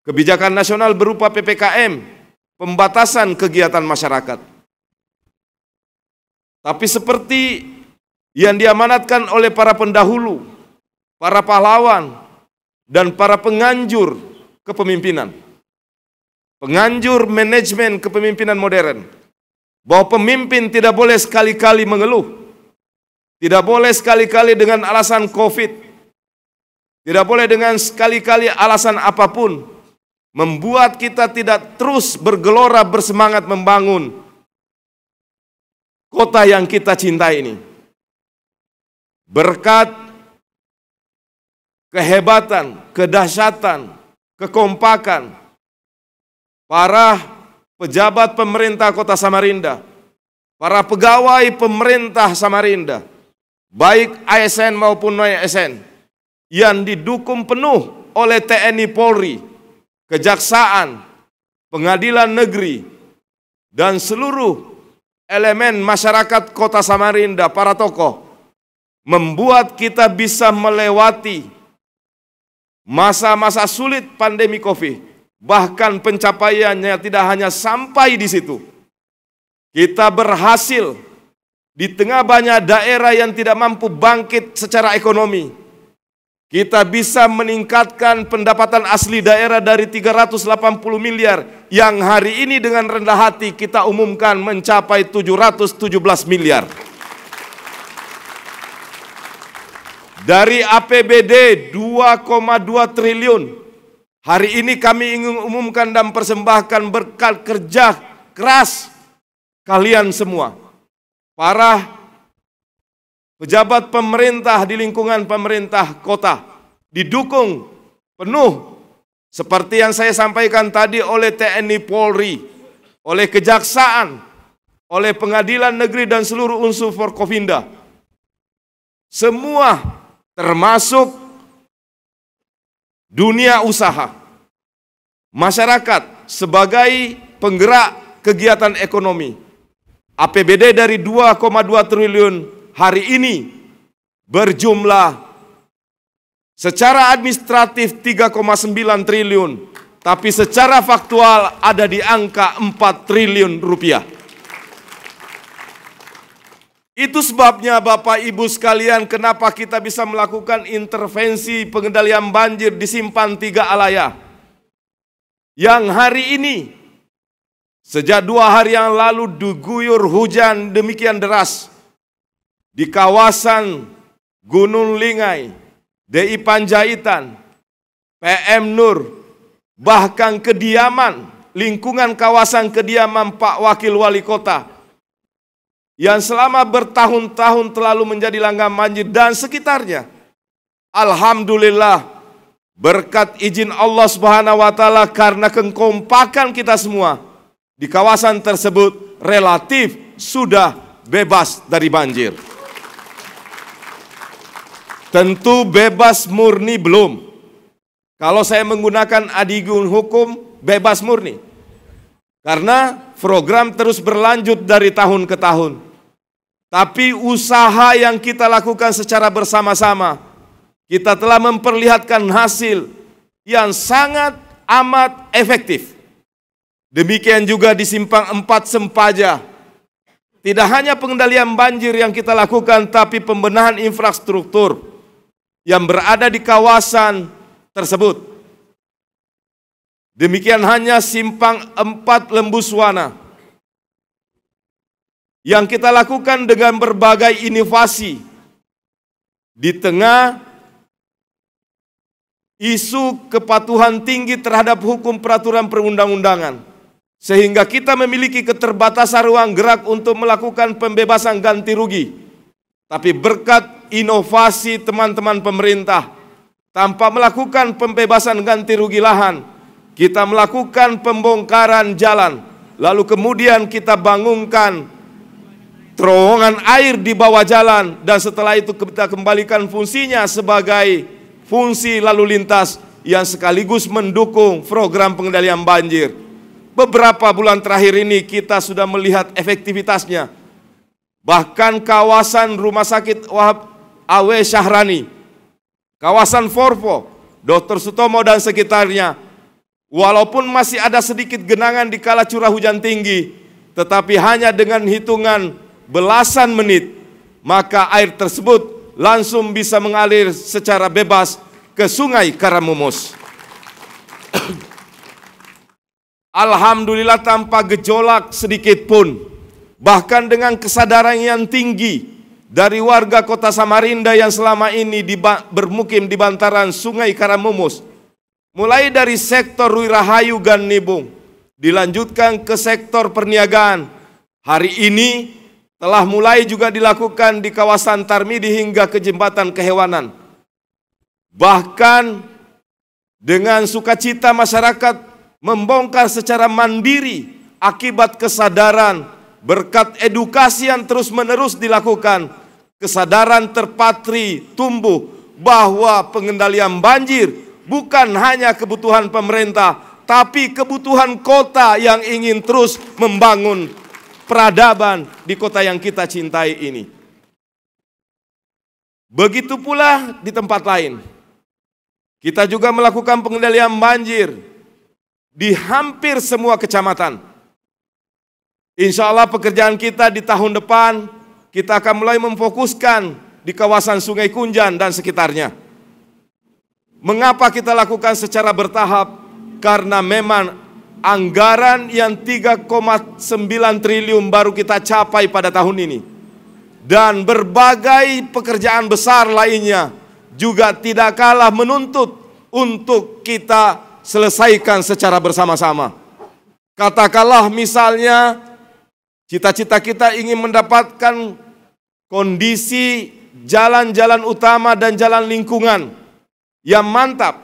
kebijakan nasional berupa PPKM, pembatasan kegiatan masyarakat. Tapi seperti yang diamanatkan oleh para pendahulu, para pahlawan, dan para penganjur kepemimpinan, penganjur manajemen kepemimpinan modern, bahwa pemimpin tidak boleh sekali-kali mengeluh, tidak boleh sekali-kali dengan alasan COVID, tidak boleh dengan sekali-kali alasan apapun membuat kita tidak terus bergelora bersemangat membangun kota yang kita cintai ini. Berkat kehebatan, kedahsyatan, kekompakan para pejabat pemerintah Kota Samarinda, para pegawai pemerintah Samarinda, baik ASN maupun non-ASN, yang didukung penuh oleh TNI Polri, Kejaksaan, Pengadilan Negeri, dan seluruh elemen masyarakat Kota Samarinda, para tokoh, membuat kita bisa melewati masa-masa sulit pandemi COVID. Bahkan pencapaiannya tidak hanya sampai di situ. Kita berhasil di tengah banyak daerah yang tidak mampu bangkit secara ekonomi. Kita bisa meningkatkan pendapatan asli daerah dari 380 miliar yang hari ini dengan rendah hati kita umumkan mencapai 717 miliar. Dari APBD 2,2 triliun, hari ini kami ingin umumkan dan persembahkan berkat kerja keras kalian semua, para pejabat pemerintah di lingkungan pemerintah kota, didukung penuh seperti yang saya sampaikan tadi oleh TNI Polri, oleh Kejaksaan, oleh Pengadilan Negeri dan seluruh unsur Forkopimda. Semua termasuk dunia usaha, masyarakat sebagai penggerak kegiatan ekonomi. APBD dari 2,2 triliun hari ini berjumlah secara administratif 3,9 triliun, tapi secara faktual ada di angka 4 triliun rupiah. Itu sebabnya Bapak Ibu sekalian kenapa kita bisa melakukan intervensi pengendalian banjir di Simpang 3 Alaya. Yang hari ini, sejak 2 hari yang lalu diguyur hujan demikian deras di kawasan Gunung Lingai, DI Panjaitan, PM Nur, bahkan kediaman, lingkungan kawasan kediaman Pak Wakil Wali Kota, yang selama bertahun-tahun terlalu menjadi langganan banjir dan sekitarnya. Alhamdulillah, berkat izin Allah Subhanahu wa Ta'ala, karena kekompakan kita semua di kawasan tersebut relatif sudah bebas dari banjir. Tentu bebas murni belum. Kalau saya menggunakan adigun hukum, bebas murni. Karena program terus berlanjut dari tahun ke tahun. Tapi usaha yang kita lakukan secara bersama-sama, kita telah memperlihatkan hasil yang sangat amat efektif. Demikian juga di Simpang 4 Sempaja. Tidak hanya pengendalian banjir yang kita lakukan, tapi pembenahan infrastruktur yang berada di kawasan tersebut. Demikian hanya Simpang 4 Lembuswana yang kita lakukan dengan berbagai inovasi di tengah isu kepatuhan tinggi terhadap hukum peraturan perundang-undangan, sehingga kita memiliki keterbatasan ruang gerak untuk melakukan pembebasan ganti rugi. Tapi berkat inovasi teman-teman pemerintah, tanpa melakukan pembebasan ganti rugi lahan, kita melakukan pembongkaran jalan, lalu kemudian kita bangunkan terowongan air di bawah jalan, dan setelah itu kita kembalikan fungsinya sebagai fungsi lalu lintas yang sekaligus mendukung program pengendalian banjir. Beberapa bulan terakhir ini kita sudah melihat efektivitasnya. Bahkan kawasan Rumah Sakit Wahab A.W. Syahrani, kawasan Forfo, Dr. Sutomo dan sekitarnya, walaupun masih ada sedikit genangan di kala curah hujan tinggi, tetapi hanya dengan hitungan belasan menit, maka air tersebut langsung bisa mengalir secara bebas ke Sungai Karamumus. Alhamdulillah tanpa gejolak sedikit pun, bahkan dengan kesadaran yang tinggi dari warga kota Samarinda yang selama ini bermukim di bantaran Sungai Karamumus, mulai dari sektor Ruirahayu dan Nibung, dilanjutkan ke sektor perniagaan. Hari ini telah mulai juga dilakukan di kawasan Tarmidi hingga ke jembatan kehewanan. Bahkan dengan sukacita masyarakat membongkar secara mandiri akibat kesadaran, berkat edukasi yang terus-menerus dilakukan, kesadaran terpatri tumbuh bahwa pengendalian banjir bukan hanya kebutuhan pemerintah, tapi kebutuhan kota yang ingin terus membangun peradaban di kota yang kita cintai ini. Begitu pula di tempat lain. Kita juga melakukan pengendalian banjir di hampir semua kecamatan. Insya Allah pekerjaan kita di tahun depan, kita akan mulai memfokuskan di kawasan Sungai Kunjan dan sekitarnya. Mengapa kita lakukan secara bertahap? Karena memang anggaran yang 3,9 triliun baru kita capai pada tahun ini. Dan berbagai pekerjaan besar lainnya juga tidak kalah menuntut untuk kita selesaikan secara bersama-sama. Katakanlah misalnya cita-cita kita ingin mendapatkan kondisi jalan-jalan utama dan jalan lingkungan yang mantap.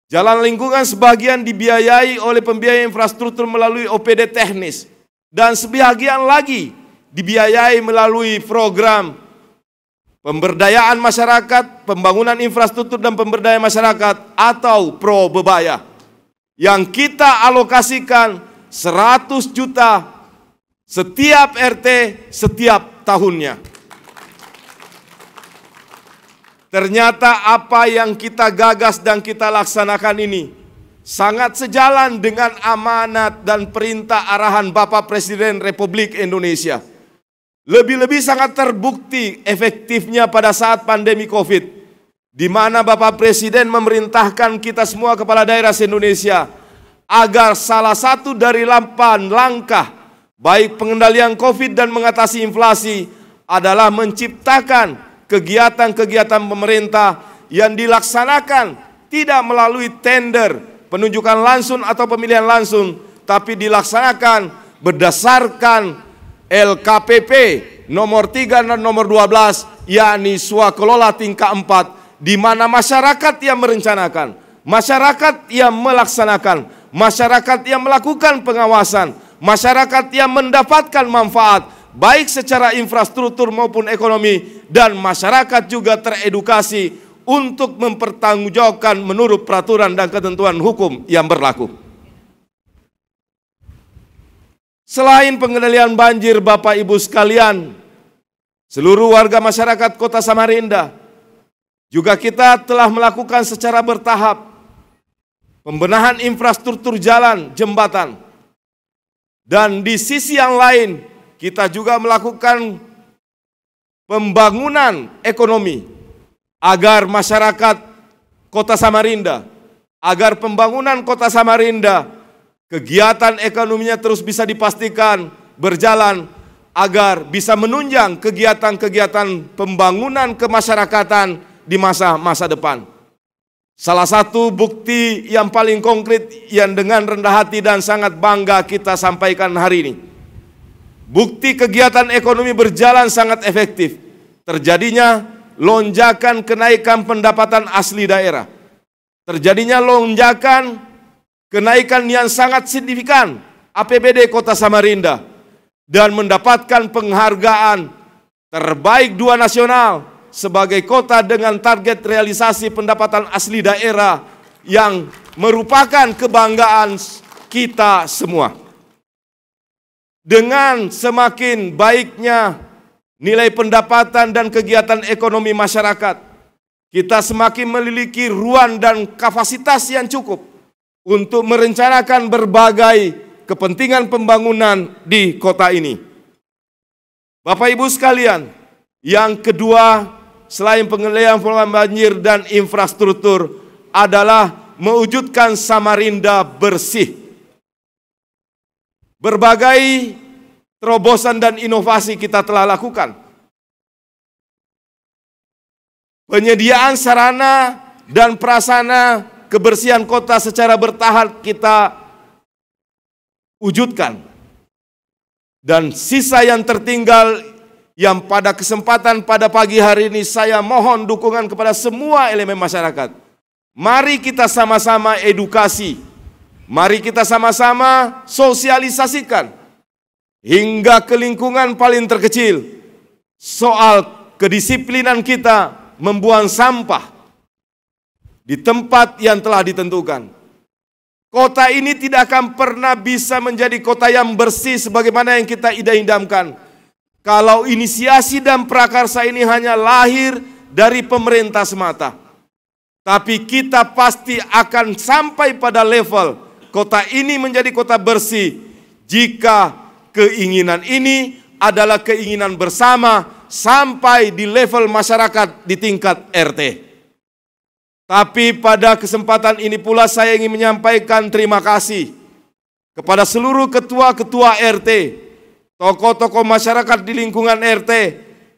Jalan lingkungan sebagian dibiayai oleh pembiaya infrastruktur melalui OPD teknis, dan sebagian lagi dibiayai melalui program pemberdayaan masyarakat, pembangunan infrastruktur dan pemberdayaan masyarakat atau Probebaya yang kita alokasikan 100 juta setiap RT setiap tahunnya. Ternyata apa yang kita gagas dan kita laksanakan ini sangat sejalan dengan amanat dan perintah arahan Bapak Presiden Republik Indonesia. Lebih-lebih sangat terbukti efektifnya pada saat pandemi COVID, di mana Bapak Presiden memerintahkan kita semua kepala daerah se-Indonesia agar salah satu dari 8 langkah baik pengendalian COVID dan mengatasi inflasi adalah menciptakan kegiatan-kegiatan pemerintah yang dilaksanakan tidak melalui tender, penunjukan langsung atau pemilihan langsung, tapi dilaksanakan berdasarkan LKPP nomor 3 dan nomor 12, yakni swakelola tingkat 4, di mana masyarakat yang merencanakan, masyarakat yang melaksanakan, masyarakat yang melakukan pengawasan, masyarakat yang mendapatkan manfaat, baik secara infrastruktur maupun ekonomi, dan masyarakat juga teredukasi untuk mempertanggungjawabkan menurut peraturan dan ketentuan hukum yang berlaku. Selain pengendalian banjir, Bapak Ibu sekalian, seluruh warga masyarakat Kota Samarinda, juga kita telah melakukan secara bertahap pembenahan infrastruktur jalan, jembatan, dan di sisi yang lain kita juga melakukan pembangunan ekonomi agar masyarakat Kota Samarinda, agar pembangunan Kota Samarinda, kegiatan ekonominya terus bisa dipastikan berjalan agar bisa menunjang kegiatan-kegiatan pembangunan kemasyarakatan di masa-masa depan. Salah satu bukti yang paling konkret yang dengan rendah hati dan sangat bangga kita sampaikan hari ini, bukti kegiatan ekonomi berjalan sangat efektif. Terjadinya lonjakan kenaikan pendapatan asli daerah. Terjadinya lonjakan kenaikan yang sangat signifikan APBD Kota Samarinda. Dan mendapatkan penghargaan terbaik 2 nasional sebagai kota dengan target realisasi pendapatan asli daerah yang merupakan kebanggaan kita semua. Dengan semakin baiknya nilai pendapatan dan kegiatan ekonomi masyarakat, kita semakin memiliki ruang dan kapasitas yang cukup untuk merencanakan berbagai kepentingan pembangunan di kota ini. Bapak Ibu sekalian, yang kedua selain pengendalian banjir dan infrastruktur adalah mewujudkan Samarinda bersih. Berbagai terobosan dan inovasi kita telah lakukan. Penyediaan sarana dan prasarana kebersihan kota secara bertahap kita wujudkan. Dan sisa yang tertinggal yang pada kesempatan pada pagi hari ini saya mohon dukungan kepada semua elemen masyarakat. Mari kita sama-sama edukasi. Mari kita sama-sama sosialisasikan hingga ke lingkungan paling terkecil soal kedisiplinan kita membuang sampah di tempat yang telah ditentukan. Kota ini tidak akan pernah bisa menjadi kota yang bersih sebagaimana yang kita idam-idamkan kalau inisiasi dan prakarsa ini hanya lahir dari pemerintah semata. Tapi kita pasti akan sampai pada level kota ini menjadi kota bersih jika keinginan ini adalah keinginan bersama sampai di level masyarakat di tingkat RT. Tapi pada kesempatan ini pula saya ingin menyampaikan terima kasih kepada seluruh ketua-ketua RT, tokoh-tokoh masyarakat di lingkungan RT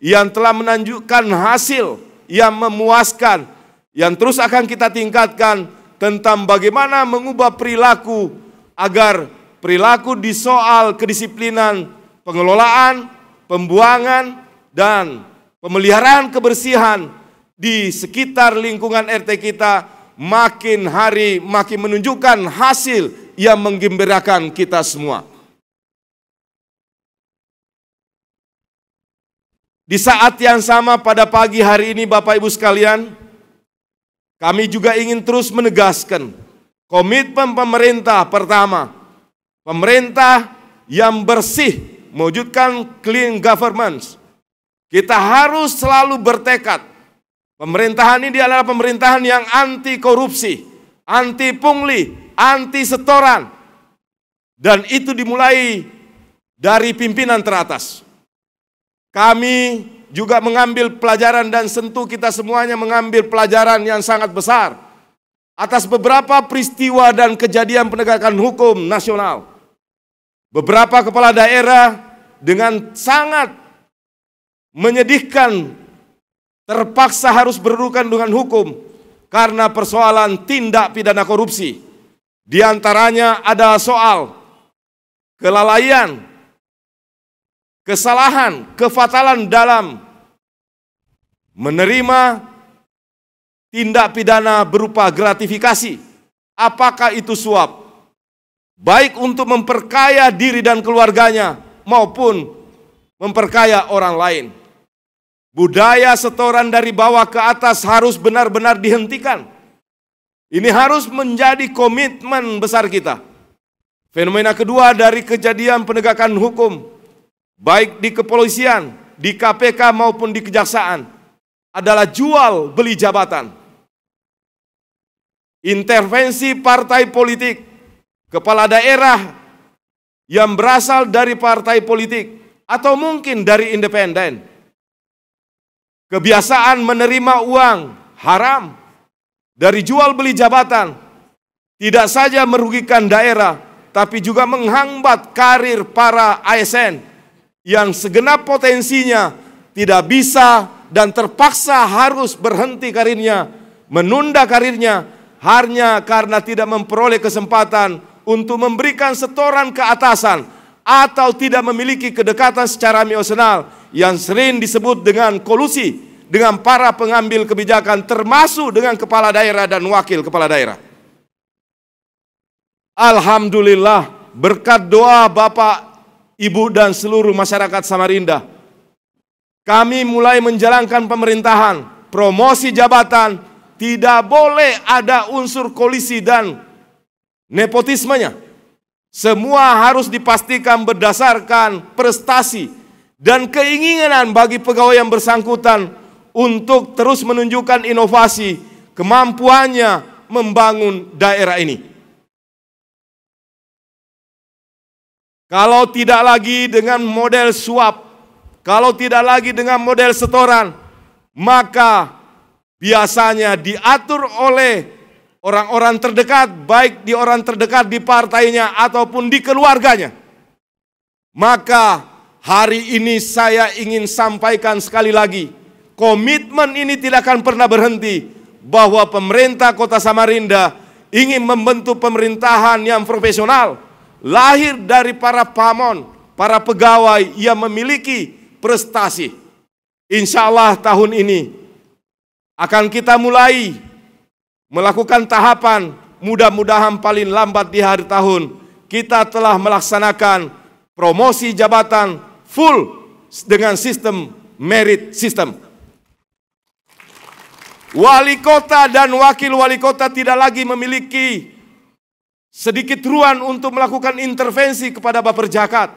yang telah menunjukkan hasil yang memuaskan, yang terus akan kita tingkatkan tentang bagaimana mengubah perilaku agar perilaku di soal kedisiplinan, pengelolaan, pembuangan, dan pemeliharaan kebersihan di sekitar lingkungan RT kita makin hari makin menunjukkan hasil yang menggembirakan kita semua. Di saat yang sama pada pagi hari ini Bapak Ibu sekalian, kami juga ingin terus menegaskan komitmen pemerintah. Pertama, pemerintah yang bersih, mewujudkan clean government. Kita harus selalu bertekad. Pemerintahan ini adalah pemerintahan yang anti korupsi, anti pungli, anti setoran. Dan itu dimulai dari pimpinan teratas. Kami juga mengambil pelajaran dan tentu kita semuanya mengambil pelajaran yang sangat besar atas beberapa peristiwa dan kejadian penegakan hukum nasional. Beberapa kepala daerah dengan sangat menyedihkan terpaksa harus berdudukan dengan hukum karena persoalan tindak pidana korupsi. Di antaranya adalah soal kelalaian, kesalahan, kefatalan dalam menerima tindak pidana berupa gratifikasi. Apakah itu suap? Baik untuk memperkaya diri dan keluarganya maupun memperkaya orang lain. Budaya setoran dari bawah ke atas harus benar-benar dihentikan. Ini harus menjadi komitmen besar kita. Fenomena kedua dari kejadian penegakan hukum baik di kepolisian, di KPK maupun di kejaksaan adalah jual beli jabatan. Intervensi partai politik, kepala daerah yang berasal dari partai politik atau mungkin dari independen. Kebiasaan menerima uang haram dari jual beli jabatan tidak saja merugikan daerah, tapi juga menghambat karir para ASN yang segenap potensinya tidak bisa dan terpaksa harus berhenti karirnya, menunda karirnya hanya karena tidak memperoleh kesempatan untuk memberikan setoran ke atasan atau tidak memiliki kedekatan secara emosional yang sering disebut dengan kolusi dengan para pengambil kebijakan termasuk dengan kepala daerah dan wakil kepala daerah. Alhamdulillah berkat doa Bapak, Ibu dan seluruh masyarakat Samarinda, kami mulai menjalankan pemerintahan, promosi jabatan, tidak boleh ada unsur kolisi dan nepotismenya. Semua harus dipastikan berdasarkan prestasi dan keinginan bagi pegawai yang bersangkutan untuk terus menunjukkan inovasi, kemampuannya membangun daerah ini. Kalau tidak lagi dengan model suap, kalau tidak lagi dengan model setoran, maka biasanya diatur oleh orang-orang terdekat, baik di orang terdekat di partainya ataupun di keluarganya. Maka hari ini saya ingin sampaikan sekali lagi, komitmen ini tidak akan pernah berhenti, bahwa pemerintah Kota Samarinda ingin membentuk pemerintahan yang profesional, lahir dari para pamon, para pegawai yang memiliki prestasi. Insya Allah tahun ini akan kita mulai melakukan tahapan, mudah-mudahan paling lambat di hari tahun kita telah melaksanakan promosi jabatan full dengan sistem merit system. Wali kota dan wakil wali kota tidak lagi memiliki sedikit ruang untuk melakukan intervensi kepada Baperjakat.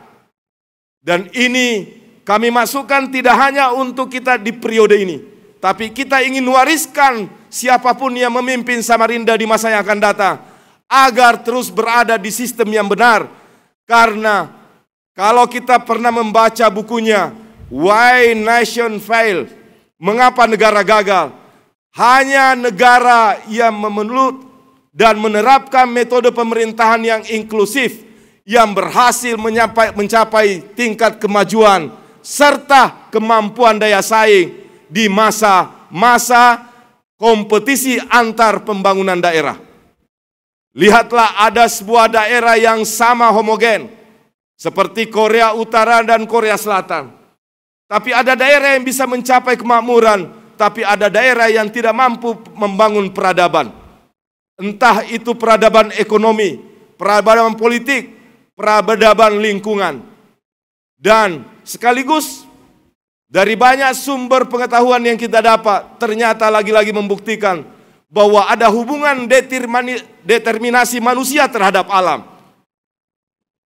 Dan ini kami masukkan tidak hanya untuk kita di periode ini, tapi kita ingin wariskan siapapun yang memimpin Samarinda di masa yang akan datang, agar terus berada di sistem yang benar. Karena kalau kita pernah membaca bukunya Why Nation Fail, Mengapa Negara Gagal, hanya negara yang memenuhi dan menerapkan metode pemerintahan yang inklusif yang berhasil mencapai tingkat kemajuan serta kemampuan daya saing di masa kompetisi antar pembangunan daerah. Lihatlah, ada sebuah daerah yang sama homogen seperti Korea Utara dan Korea Selatan. Tapi ada daerah yang bisa mencapai kemakmuran, tapi ada daerah yang tidak mampu membangun peradaban. Entah itu peradaban ekonomi, peradaban politik, peradaban lingkungan. Dan sekaligus Dari banyak sumber pengetahuan yang kita dapat, ternyata lagi-lagi membuktikan bahwa ada hubungan determinasi manusia terhadap alam.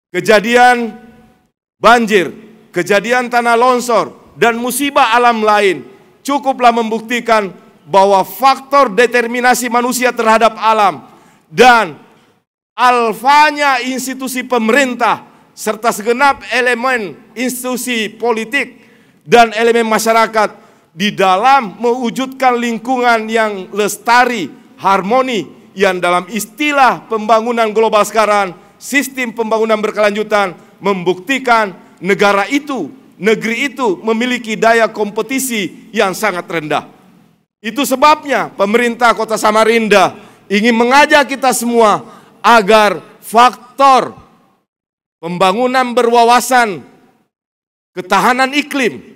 Kejadian banjir, kejadian tanah longsor, dan musibah alam lain cukuplah membuktikan bahwa faktor determinasi manusia terhadap alam dan alfanya institusi pemerintah serta segenap elemen institusi politik dan elemen masyarakat di dalam mewujudkan lingkungan yang lestari, harmoni, yang dalam istilah pembangunan global sekarang, sistem pembangunan berkelanjutan, membuktikan negara itu, negeri itu memiliki daya kompetisi yang sangat rendah. Itu sebabnya pemerintah Kota Samarinda ingin mengajak kita semua agar faktor pembangunan berwawasan ketahanan iklim,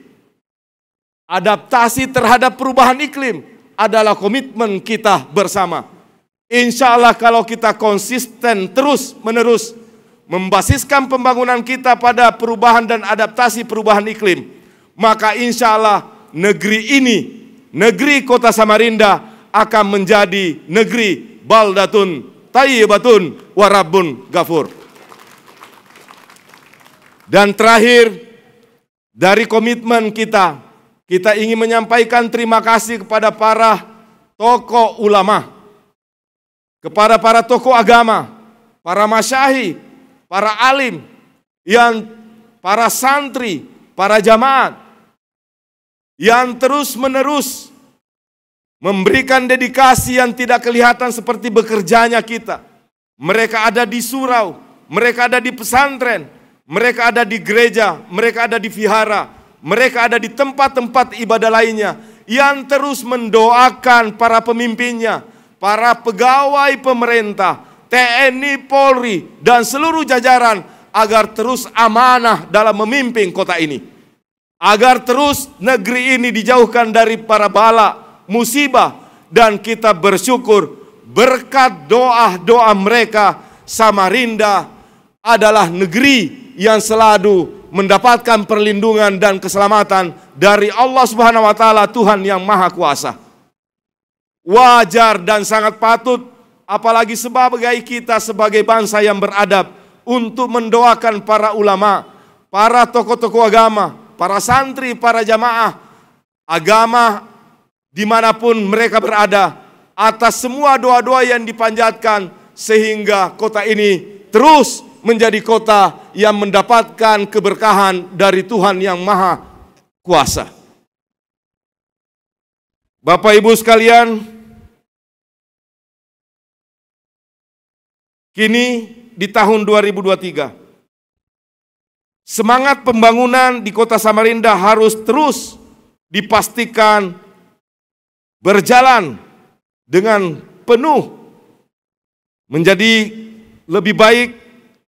adaptasi terhadap perubahan iklim adalah komitmen kita bersama. Insya Allah kalau kita konsisten terus-menerus membasiskan pembangunan kita pada perubahan dan adaptasi perubahan iklim, maka insya Allah negeri ini, negeri Kota Samarinda akan menjadi negeri baldatun thayyibatun wa rabbun ghafur. Dan terakhir, dari komitmen kita ingin menyampaikan terima kasih kepada para tokoh ulama, kepada para tokoh agama, para masyayikh, para alim, para santri, para jamaat, yang terus-menerus memberikan dedikasi yang tidak kelihatan seperti bekerjanya kita. Mereka ada di surau, mereka ada di pesantren, mereka ada di gereja, mereka ada di vihara, mereka ada di tempat-tempat ibadah lainnya, yang terus mendoakan para pemimpinnya, para pegawai pemerintah, TNI, Polri, dan seluruh jajaran agar terus amanah dalam memimpin kota ini. Agar terus negeri ini dijauhkan dari para bala, musibah, dan kita bersyukur berkat doa-doa mereka, Samarinda adalah negeri yang selalu mendapatkan perlindungan dan keselamatan dari Allah Subhanahu wa taala, Tuhan yang Maha Kuasa. Wajar dan sangat patut apalagi sebagai kita sebagai bangsa yang beradab untuk mendoakan para ulama, para tokoh-tokoh agama, para santri, para jamaah agama dimanapun mereka berada, atas semua doa-doa yang dipanjatkan sehingga kota ini terus menjadi kota yang mendapatkan keberkahan dari Tuhan yang Maha Kuasa. Bapak Ibu sekalian, kini di tahun 2023, semangat pembangunan di Kota Samarinda harus terus dipastikan berjalan dengan penuh menjadi lebih baik.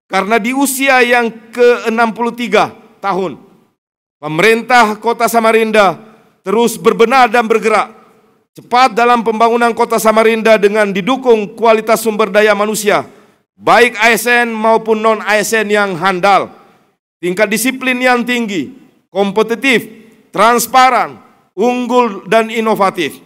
Karena di usia yang ke-63 tahun, pemerintah Kota Samarinda terus berbenah dan bergerak cepat dalam pembangunan Kota Samarinda dengan didukung kualitas sumber daya manusia, baik ASN maupun non-ASN yang handal, tingkat disiplin yang tinggi, kompetitif, transparan, unggul, dan inovatif.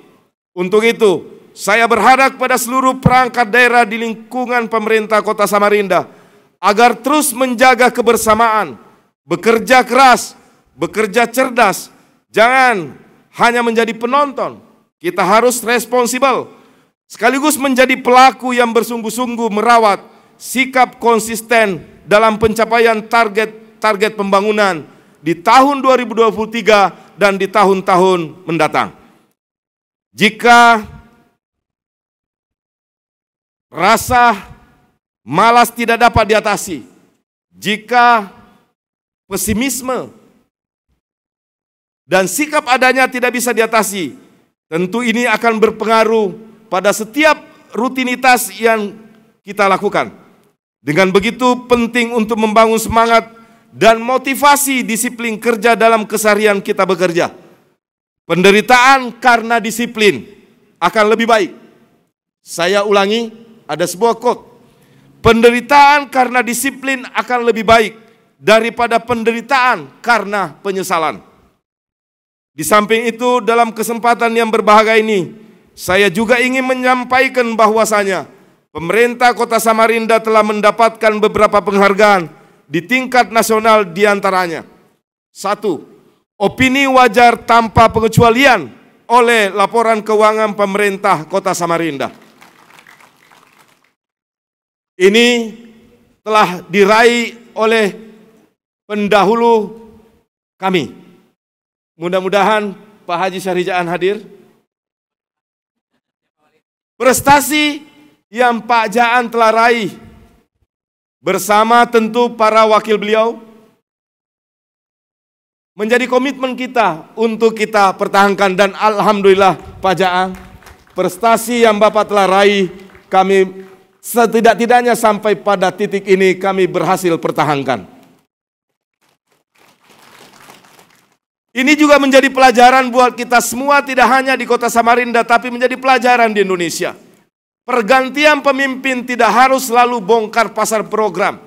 Untuk itu, saya berharap pada seluruh perangkat daerah di lingkungan pemerintah Kota Samarinda agar terus menjaga kebersamaan, bekerja keras, bekerja cerdas, jangan hanya menjadi penonton. Kita harus responsibel, sekaligus menjadi pelaku yang bersungguh-sungguh merawat sikap konsisten dalam pencapaian target pembangunan di tahun 2023 dan di tahun-tahun mendatang. Jika rasa malas tidak dapat diatasi, jika pesimisme dan sikap adanya tidak bisa diatasi, tentu ini akan berpengaruh pada setiap rutinitas yang kita lakukan. Dengan begitu penting untuk membangun semangat dan motivasi disiplin kerja dalam keseharian kita bekerja. Penderitaan karena disiplin akan lebih baik. Saya ulangi, ada sebuah quote. Penderitaan karena disiplin akan lebih baik daripada penderitaan karena penyesalan. Di samping itu, dalam kesempatan yang berbahagia ini, saya juga ingin menyampaikan bahwasanya pemerintah Kota Samarinda telah mendapatkan beberapa penghargaan di tingkat nasional, di antaranya: 1. Opini wajar tanpa pengecualian oleh laporan keuangan pemerintah Kota Samarinda. Ini telah diraih oleh pendahulu kami. Mudah-mudahan Pak Haji Syahri Jaan hadir. Prestasi yang Pak Jaan telah raih bersama tentu para wakil beliau menjadi komitmen kita untuk kita pertahankan, dan alhamdulillah Pak Jaan, prestasi yang Bapak telah raih kami setidak-tidaknya sampai pada titik ini kami berhasil pertahankan. Ini juga menjadi pelajaran buat kita semua, tidak hanya di Kota Samarinda, tapi menjadi pelajaran di Indonesia. Pergantian pemimpin tidak harus selalu bongkar pasar program.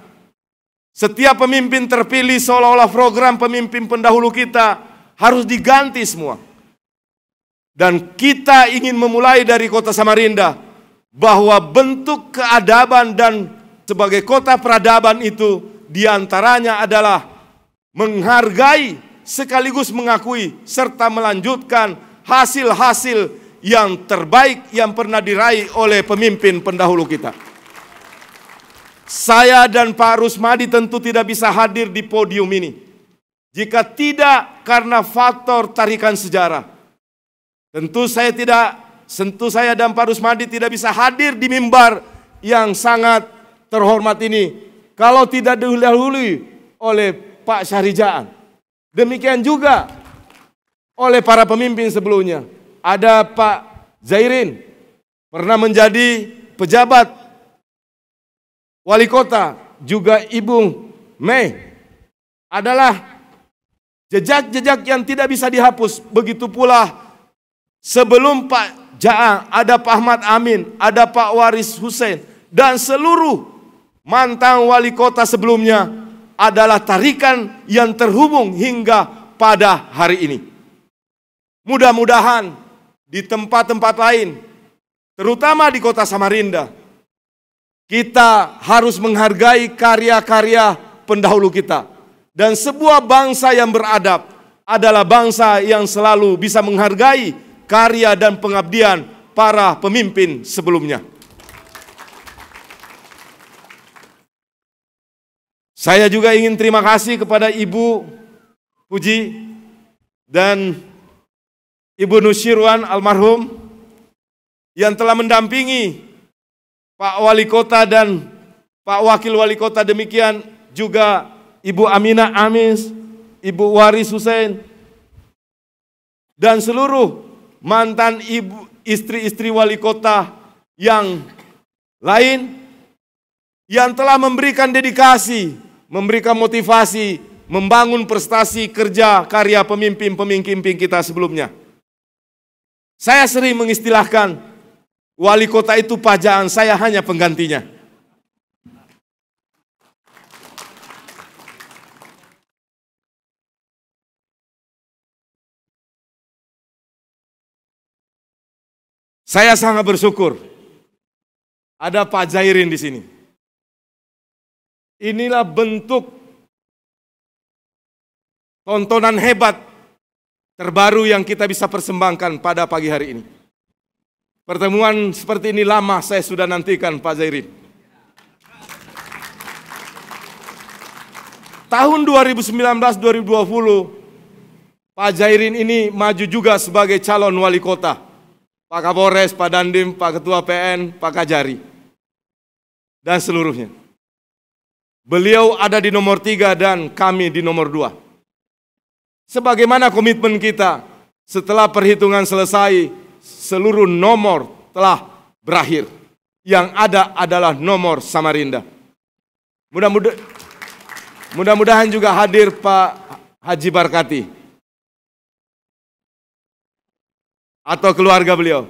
Setiap pemimpin terpilih seolah-olah program pemimpin pendahulu kita harus diganti semua. Dan kita ingin memulai dari Kota Samarinda, bahwa bentuk keadaban dan sebagai kota peradaban itu diantaranya adalah menghargai sekaligus mengakui serta melanjutkan hasil-hasil yang terbaik yang pernah diraih oleh pemimpin pendahulu kita. Saya dan Pak Rusmadi tentu tidak bisa hadir di podium ini jika tidak karena faktor tarikan sejarah. Tentu saya dan Pak Rusmadi tidak bisa hadir di mimbar yang sangat terhormat ini kalau tidak didahului oleh Pak Syahri Jaan. Demikian juga oleh para pemimpin sebelumnya. Ada Pak Zairin, pernah menjadi pejabat wali kota, juga Ibu Mei, adalah jejak-jejak yang tidak bisa dihapus. Begitu pula sebelum Pak Jaan, ada Pak Ahmad Amin, ada Pak Waris Hussein, dan seluruh mantan wali kota sebelumnya adalah tarikan yang terhubung hingga pada hari ini. Mudah-mudahan di tempat-tempat lain, terutama di Kota Samarinda, kita harus menghargai karya-karya pendahulu kita. Dan sebuah bangsa yang beradab adalah bangsa yang selalu bisa menghargai karya dan pengabdian para pemimpin sebelumnya. Saya juga ingin terima kasih kepada Ibu Puji dan Ibu Nusyirwan almarhum yang telah mendampingi Pak Wali Kota dan Pak Wakil Wali Kota, demikian juga Ibu Aminah Amis, Ibu Waris Hussein, dan seluruh mantan ibu istri-istri wali kota yang lain yang telah memberikan dedikasi, memberikan motivasi, membangun prestasi kerja karya pemimpin-pemimpin kita sebelumnya. Saya sering mengistilahkan wali kota itu pajaan, saya hanya penggantinya. Saya sangat bersyukur ada Pak Zairin di sini. Inilah bentuk tontonan hebat terbaru yang kita bisa persembahkan pada pagi hari ini. Pertemuan seperti ini lama saya sudah nantikan, Pak Zairin. Tahun 2019-2020, Pak Zairin ini maju juga sebagai calon wali kota. Pak Kapolres, Pak Dandim, Pak Ketua PN, Pak Kajari, dan seluruhnya. Beliau ada di nomor 3 dan kami di nomor 2. Sebagaimana komitmen kita, setelah perhitungan selesai, seluruh nomor telah berakhir. Yang ada adalah nomor Samarinda. Mudah-mudahan juga hadir Pak Haji Barkati atau keluarga beliau.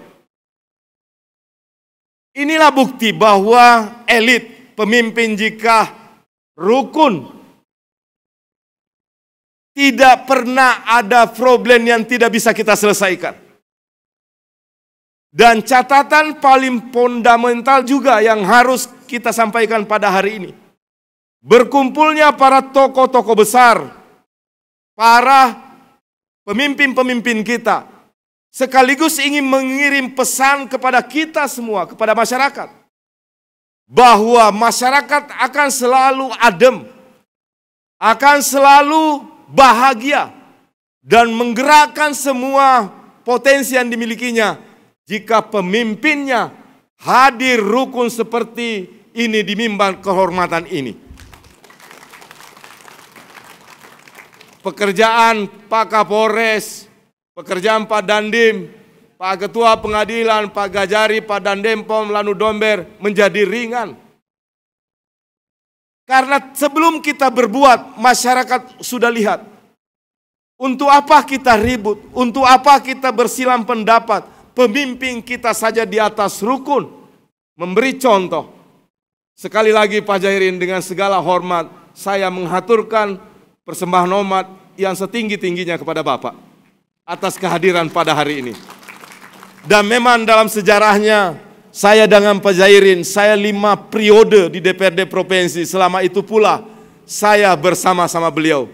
Inilah bukti bahwa elit pemimpin jika rukun Tidak pernah ada problem yang tidak bisa kita selesaikan. Dan catatan paling fundamental juga yang harus kita sampaikan pada hari ini. Berkumpulnya para tokoh-tokoh besar, para pemimpin-pemimpin kita, sekaligus ingin mengirim pesan kepada kita semua, kepada masyarakat, bahwa masyarakat akan selalu adem, akan selalu bahagia, dan menggerakkan semua potensi yang dimilikinya jika pemimpinnya hadir rukun seperti ini di mimbar kehormatan ini. Pekerjaan Pak Kapolres, pekerjaan Pak Dandim, Pak Ketua Pengadilan, Pak Gajari, Pak Dandempom, Lanu Domber menjadi ringan. Karena sebelum kita berbuat, masyarakat sudah lihat. Untuk apa kita ribut? Untuk apa kita bersilang pendapat? Pemimpin kita saja di atas rukun memberi contoh. Sekali lagi Pak Jairin, dengan segala hormat saya menghaturkan persembahan hormat yang setinggi-tingginya kepada Bapak atas kehadiran pada hari ini. Dan memang dalam sejarahnya saya dengan Pak Jairin, saya 5 periode di DPRD Provinsi. Selama itu pula saya bersama-sama beliau.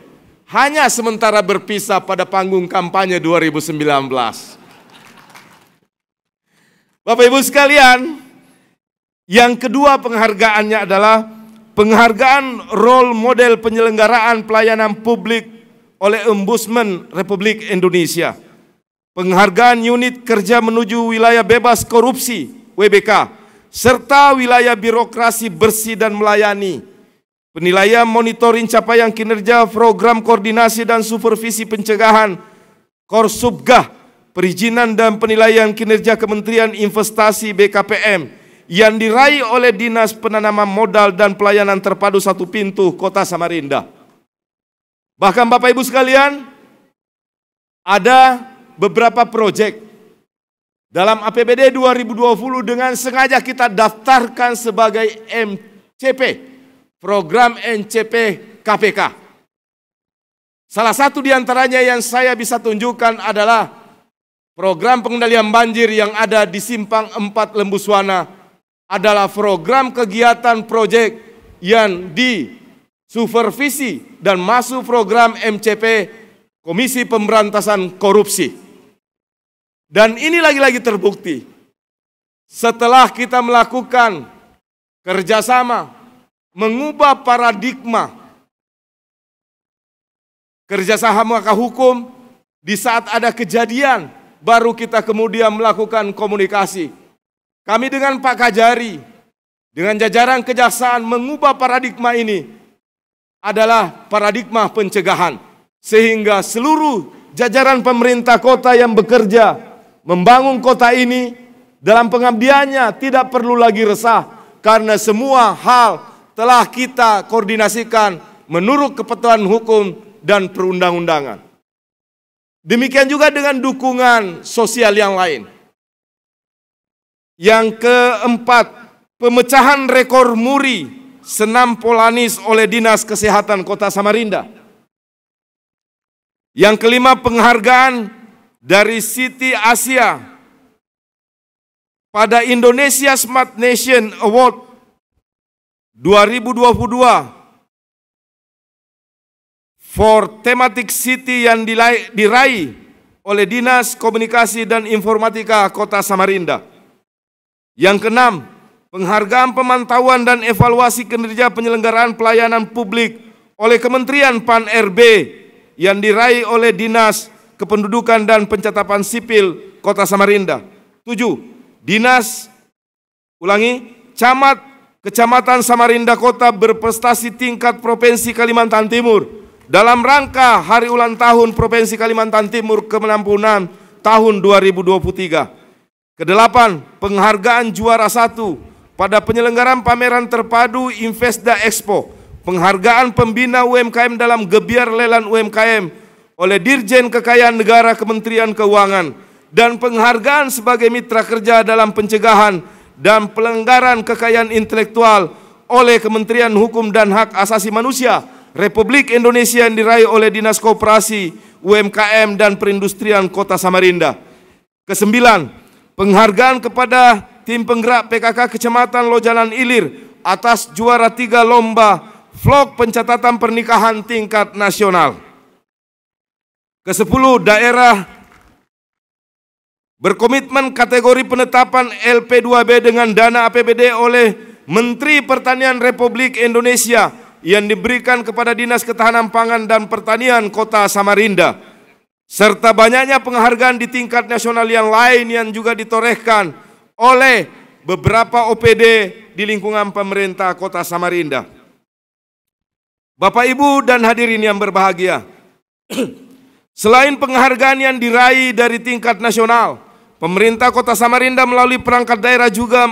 Hanya sementara berpisah pada panggung kampanye 2019. Bapak Ibu sekalian, yang kedua penghargaannya adalah penghargaan role model penyelenggaraan pelayanan publik oleh Ombudsman Republik Indonesia. Penghargaan unit kerja menuju wilayah bebas korupsi WBK, serta wilayah birokrasi bersih dan melayani. Penilaian monitoring capaian kinerja program koordinasi dan supervisi pencegahan Korsubgah, perizinan dan penilaian kinerja Kementerian Investasi BKPM yang diraih oleh Dinas Penanaman Modal dan Pelayanan Terpadu Satu Pintu Kota Samarinda. Bahkan Bapak Ibu sekalian, ada beberapa proyek dalam APBD 2020 dengan sengaja kita daftarkan sebagai MCP, program MCP KPK. Salah satu di antaranya yang saya bisa tunjukkan adalah program pengendalian banjir yang ada di Simpang 4 Lembuswana, adalah program kegiatan proyek yang disupervisi dan masuk program MCP Komisi Pemberantasan Korupsi. Dan ini lagi-lagi terbukti. Setelah kita melakukan kerjasama, mengubah paradigma kerjasama hukum, di saat ada kejadian, baru kita kemudian melakukan komunikasi. Kami dengan Pak Kajari, dengan jajaran kejaksaan mengubah paradigma ini adalah paradigma pencegahan. Sehingga seluruh jajaran pemerintah kota yang bekerja membangun kota ini dalam pengabdiannya tidak perlu lagi resah, karena semua hal telah kita koordinasikan menurut ketentuan hukum dan perundang-undangan. Demikian juga dengan dukungan sosial yang lain. Yang keempat, pemecahan rekor muri senam Polanis oleh Dinas Kesehatan Kota Samarinda. Yang kelima, penghargaan dari City Asia pada Indonesia Smart Nation Award 2022 for Thematic City yang diraih oleh Dinas Komunikasi dan Informatika Kota Samarinda. Yang keenam, penghargaan pemantauan dan evaluasi kinerja penyelenggaraan pelayanan publik oleh Kementerian Pan-RB yang diraih oleh Dinas Kependudukan dan Pencatatan Sipil Kota Samarinda. 7. Kecamatan Samarinda Kota berprestasi tingkat Provinsi Kalimantan Timur dalam rangka Hari Ulang Tahun Provinsi Kalimantan Timur ke-66 tahun 2023. Kedelapan, penghargaan juara 1 pada penyelenggaraan pameran terpadu Investda Expo, penghargaan pembina UMKM dalam gebiar lelang UMKM oleh Dirjen Kekayaan Negara Kementerian Keuangan, dan penghargaan sebagai mitra kerja dalam pencegahan dan pelanggaran kekayaan intelektual oleh Kementerian Hukum dan Hak Asasi Manusia Republik Indonesia yang diraih oleh Dinas Koperasi, UMKM dan Perindustrian Kota Samarinda. Kesembilan, penghargaan kepada tim penggerak PKK Kecamatan Lojanan Ilir atas juara 3 lomba vlog pencatatan pernikahan tingkat nasional. Ke-10, daerah berkomitmen kategori penetapan LP2B dengan dana APBD oleh Menteri Pertanian Republik Indonesia yang diberikan kepada Dinas Ketahanan Pangan dan Pertanian Kota Samarinda, serta banyaknya penghargaan di tingkat nasional yang lain yang juga ditorehkan oleh beberapa OPD di lingkungan pemerintah Kota Samarinda. Bapak, Ibu, dan hadirin yang berbahagia, selain penghargaan yang diraih dari tingkat nasional, pemerintah Kota Samarinda melalui perangkat daerah juga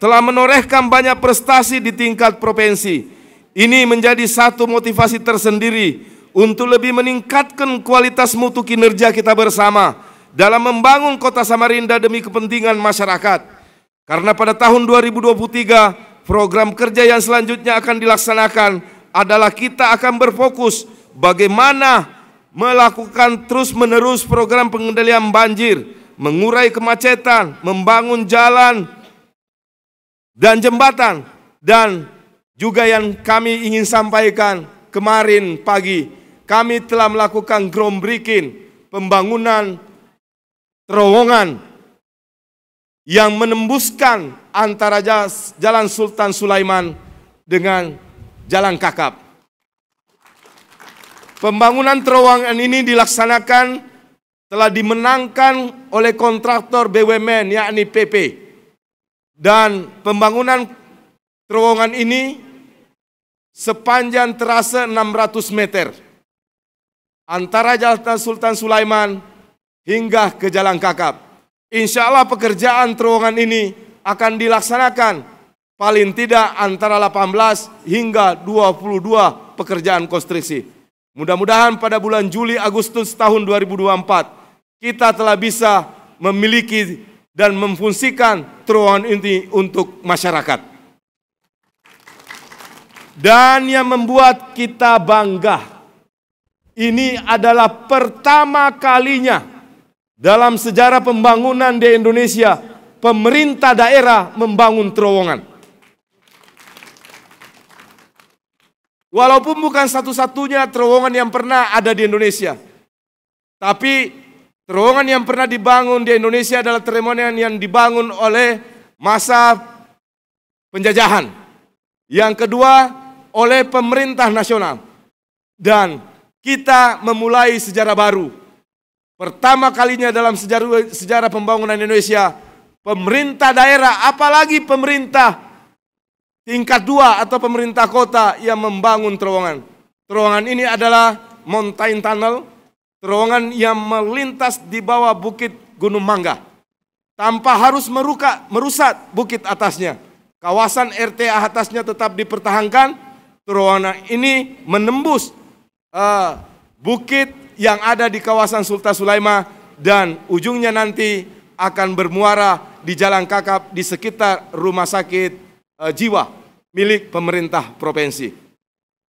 telah menorehkan banyak prestasi di tingkat provinsi. Ini menjadi satu motivasi tersendiri untuk lebih meningkatkan kualitas mutu kinerja kita bersama dalam membangun Kota Samarinda demi kepentingan masyarakat. Karena pada tahun 2023, program kerja yang selanjutnya akan dilaksanakan adalah kita akan berfokus bagaimana melakukan terus-menerus program pengendalian banjir, mengurai kemacetan, membangun jalan dan jembatan, dan juga yang kami ingin sampaikan kemarin pagi, kami telah melakukan groundbreaking pembangunan terowongan yang menembuskan antara Jalan Sultan Sulaiman dengan Jalan Kakap. Pembangunan terowongan ini dilaksanakan telah dimenangkan oleh kontraktor BUMN yakni PP, dan pembangunan terowongan ini sepanjang terasa 600 meter antara Jalan Sultan Sulaiman hingga ke Jalan Kakap. Insya Allah pekerjaan terowongan ini akan dilaksanakan paling tidak antara 18 hingga 22 pekerjaan konstruksi. Mudah-mudahan pada bulan Juli Agustus tahun 2024 kita telah bisa memiliki dan memfungsikan terowongan ini untuk masyarakat. Dan yang membuat kita bangga, ini adalah pertama kalinya dalam sejarah pembangunan di Indonesia pemerintah daerah membangun terowongan. Walaupun bukan satu-satunya terowongan yang pernah ada di Indonesia, tapi terowongan yang pernah dibangun di Indonesia adalah terowongan yang dibangun oleh masa penjajahan. Yang kedua, oleh pemerintah nasional. Dan kita memulai sejarah baru. Pertama kalinya dalam sejarah pembangunan Indonesia, pemerintah daerah, apalagi pemerintah tingkat 2 atau pemerintah kota yang membangun terowongan. Terowongan ini adalah mountain tunnel, terowongan yang melintas di bawah bukit Gunung Mangga, tanpa harus merusak bukit atasnya. Kawasan RTA atasnya tetap dipertahankan. Terowongan ini menembus bukit yang ada di kawasan Sultan Sulaiman dan ujungnya nanti akan bermuara di Jalan Kakap di sekitar rumah sakit jiwa milik pemerintah provinsi.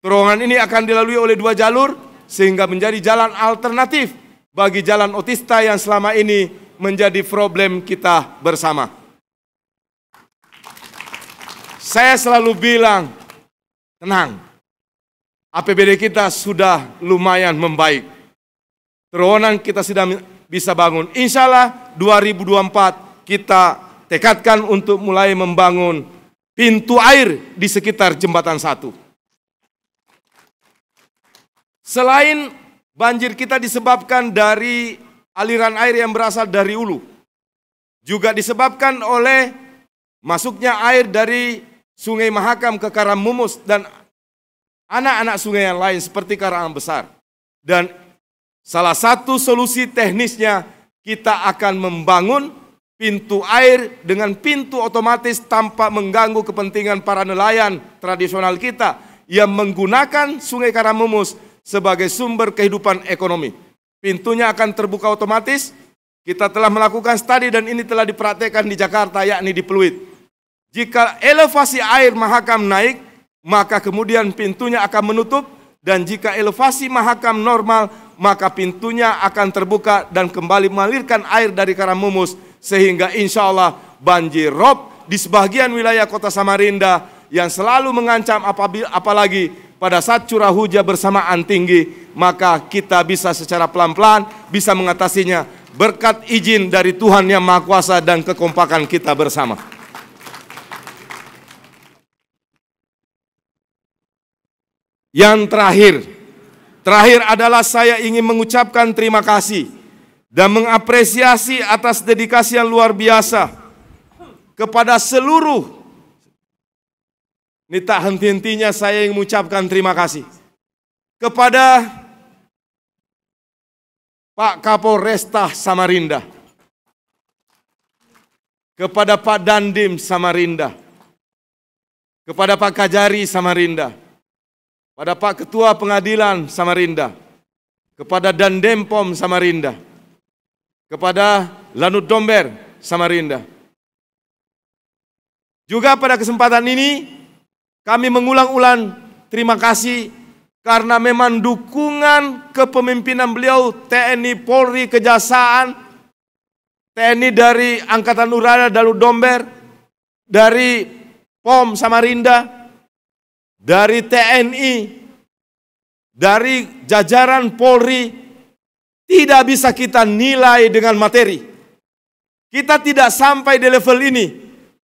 Terowongan ini akan dilalui oleh 2 jalur sehingga menjadi jalan alternatif bagi jalan otista yang selama ini menjadi problem kita bersama. Saya selalu bilang, tenang, APBD kita sudah lumayan membaik. Terowongan kita sudah bisa bangun. Insya Allah 2024 kita tekadkan untuk mulai membangun pintu air di sekitar Jembatan 1. Selain banjir kita disebabkan dari aliran air yang berasal dari hulu, juga disebabkan oleh masuknya air dari Sungai Mahakam ke Karangmumus dan anak-anak sungai yang lain seperti Karangan Besar. Dan salah satu solusi teknisnya kita akan membangun pintu air dengan pintu otomatis tanpa mengganggu kepentingan para nelayan tradisional kita yang menggunakan Sungai Karangmumus sebagai sumber kehidupan ekonomi. Pintunya akan terbuka otomatis. Kita telah melakukan studi dan ini telah dipraktekkan di Jakarta, yakni di Pluit. Jika elevasi air Mahakam naik, maka kemudian pintunya akan menutup Dan jika elevasi Mahakam normal, maka pintunya akan terbuka dan kembali mengalirkan air dari Karamumus, sehingga insya Allah banjir rob di sebagian wilayah kota Samarinda yang selalu mengancam, apalagi pada saat curah hujan bersamaan tinggi, maka kita bisa secara pelan-pelan bisa mengatasinya berkat izin dari Tuhan Yang Maha Kuasa dan kekompakan kita bersama. Yang terakhir adalah saya ingin mengucapkan terima kasih dan mengapresiasi atas dedikasi yang luar biasa kepada seluruh, ini tak henti-hentinya saya ingin mengucapkan terima kasih kepada Pak Kapolresta Samarinda, kepada Pak Dandim Samarinda, kepada Pak Kajari Samarinda, pada Pak Ketua Pengadilan Samarinda, kepada Dandempom Samarinda, kepada Lanut Domber Samarinda. Juga pada kesempatan ini kami mengulang-ulang terima kasih karena memang dukungan kepemimpinan beliau, TNI, Polri, Kejaksaan, TNI dari Angkatan Udara Lanut Domber, dari POM Samarinda, dari TNI, dari jajaran Polri, tidak bisa kita nilai dengan materi. Kita tidak sampai di level ini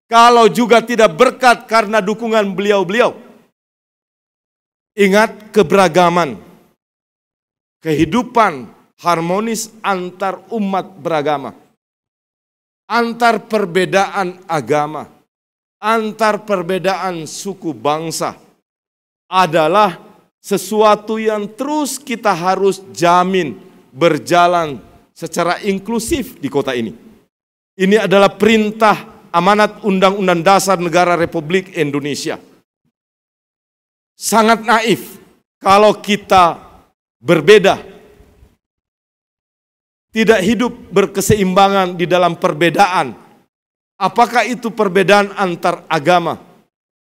kalau juga tidak berkat karena dukungan beliau-beliau. Ingat keberagaman, kehidupan harmonis antar umat beragama, antar perbedaan agama, antar perbedaan suku bangsa adalah sesuatu yang terus kita harus jamin berjalan secara inklusif di kota ini. Ini adalah perintah amanat Undang-Undang Dasar Negara Republik Indonesia. Sangat naif kalau kita berbeda, tidak hidup berkeseimbangan di dalam perbedaan. Apakah itu perbedaan antar agama,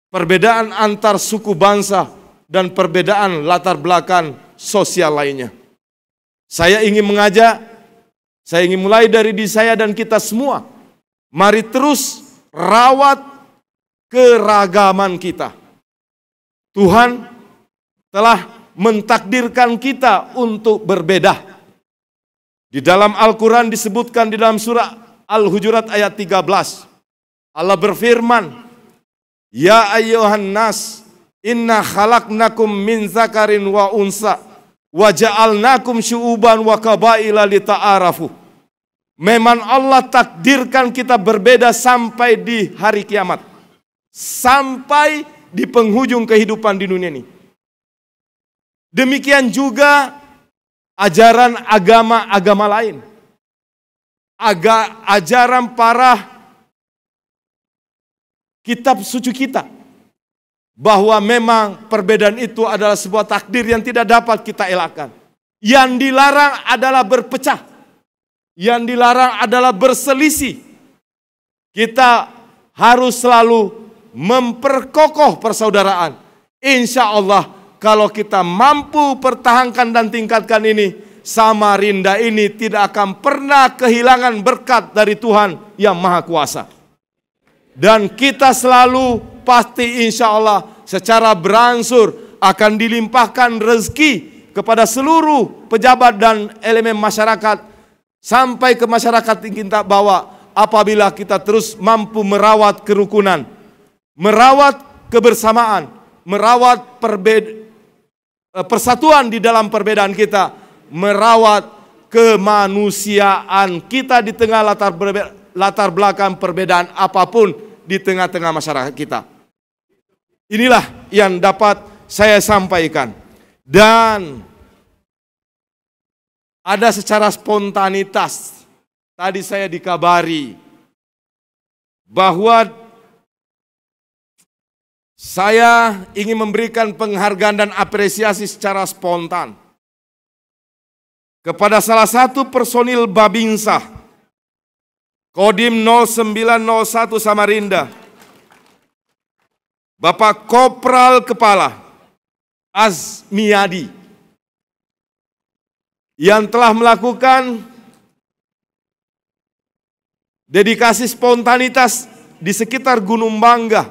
perbedaan antar suku bangsa, dan perbedaan latar belakang sosial lainnya. Saya ingin mengajak, saya ingin mulai dari diri saya dan kita semua, mari terus rawat keragaman kita. Tuhan telah mentakdirkan kita untuk berbeda. Di dalam Al-Quran disebutkan di dalam surah Al-Hujurat ayat 13. Allah berfirman, Ya ayyuhan nas, inna khalaqnakum min zakarin wa unsa, wa ja'alnakum syu'uban wa qabaila lita'arafu. Memang Allah takdirkan kita berbeda sampai di hari kiamat. Sampai di penghujung kehidupan di dunia ini. Demikian juga ajaran agama-agama lain. Ajaran para kitab suci kita. Bahwa memang perbedaan itu adalah sebuah takdir yang tidak dapat kita elakkan. Yang dilarang adalah berpecah. Yang dilarang adalah berselisih. Kita harus selalu memperkokoh persaudaraan. Insya Allah kalau kita mampu pertahankan dan tingkatkan ini, Samarinda ini tidak akan pernah kehilangan berkat dari Tuhan Yang Maha Kuasa. Dan kita selalu pasti insya Allah secara berangsur akan dilimpahkan rezeki kepada seluruh pejabat dan elemen masyarakat sampai ke masyarakat yang kita bawa apabila kita terus mampu merawat kerukunan, merawat kebersamaan, merawat persatuan di dalam perbedaan kita, merawat kemanusiaan kita di tengah latar belakang perbedaan apapun di tengah-tengah masyarakat kita. Inilah yang dapat saya sampaikan. Dan ada secara spontanitas, tadi saya dikabari bahwa saya ingin memberikan penghargaan dan apresiasi secara spontan kepada salah satu personil Babinsa Kodim 0901 Samarinda, Bapak Kopral Kepala Azmiadi yang telah melakukan dedikasi spontanitas di sekitar Gunung Bangga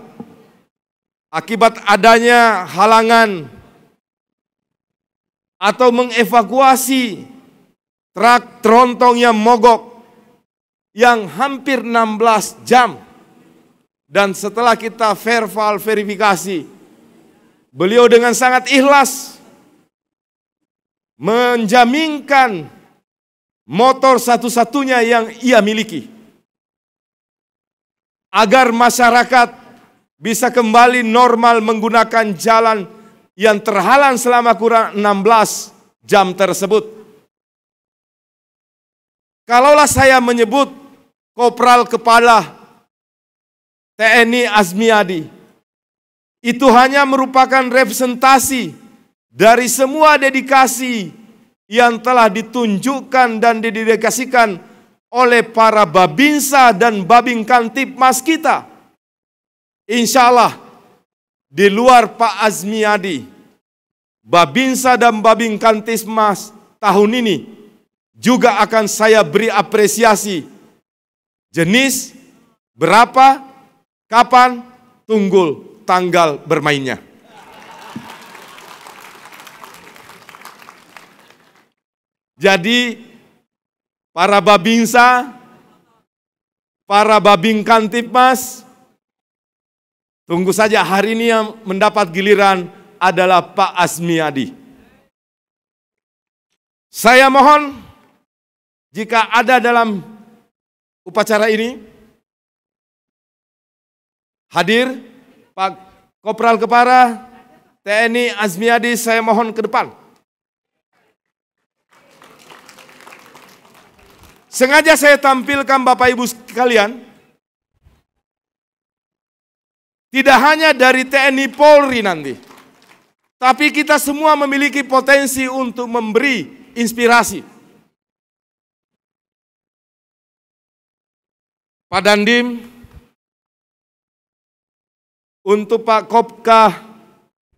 akibat adanya halangan atau mengevakuasi truk tronton yang mogok yang hampir 16 jam. Dan setelah kita verbal verifikasi, beliau dengan sangat ikhlas menjaminkan motor satu-satunya yang ia miliki agar masyarakat bisa kembali normal menggunakan jalan yang terhalang selama kurang 16 jam tersebut. Kalaulah saya menyebut Kopral Kepala TNI Azmiadi, itu hanya merupakan representasi dari semua dedikasi yang telah ditunjukkan dan didedikasikan oleh para Babinsa dan Babin Kantipmas kita. Insya Allah, di luar Pak Azmiadi, Babinsa dan Babin Kantipmas tahun ini juga akan saya beri apresiasi. Jenis, berapa, kapan, tunggul, tanggal bermainnya. Jadi para Babinsa, para Babin Kantipmas, tunggu saja, hari ini yang mendapat giliran adalah Pak Azmiadi. Saya mohon jika ada dalam upacara ini hadir Pak Kopral Kepala TNI Azmiadi, saya mohon ke depan. Sengaja saya tampilkan Bapak Ibu sekalian, tidak hanya dari TNI Polri nanti, tapi kita semua memiliki potensi untuk memberi inspirasi. Pak Dandim, untuk Pak Kopka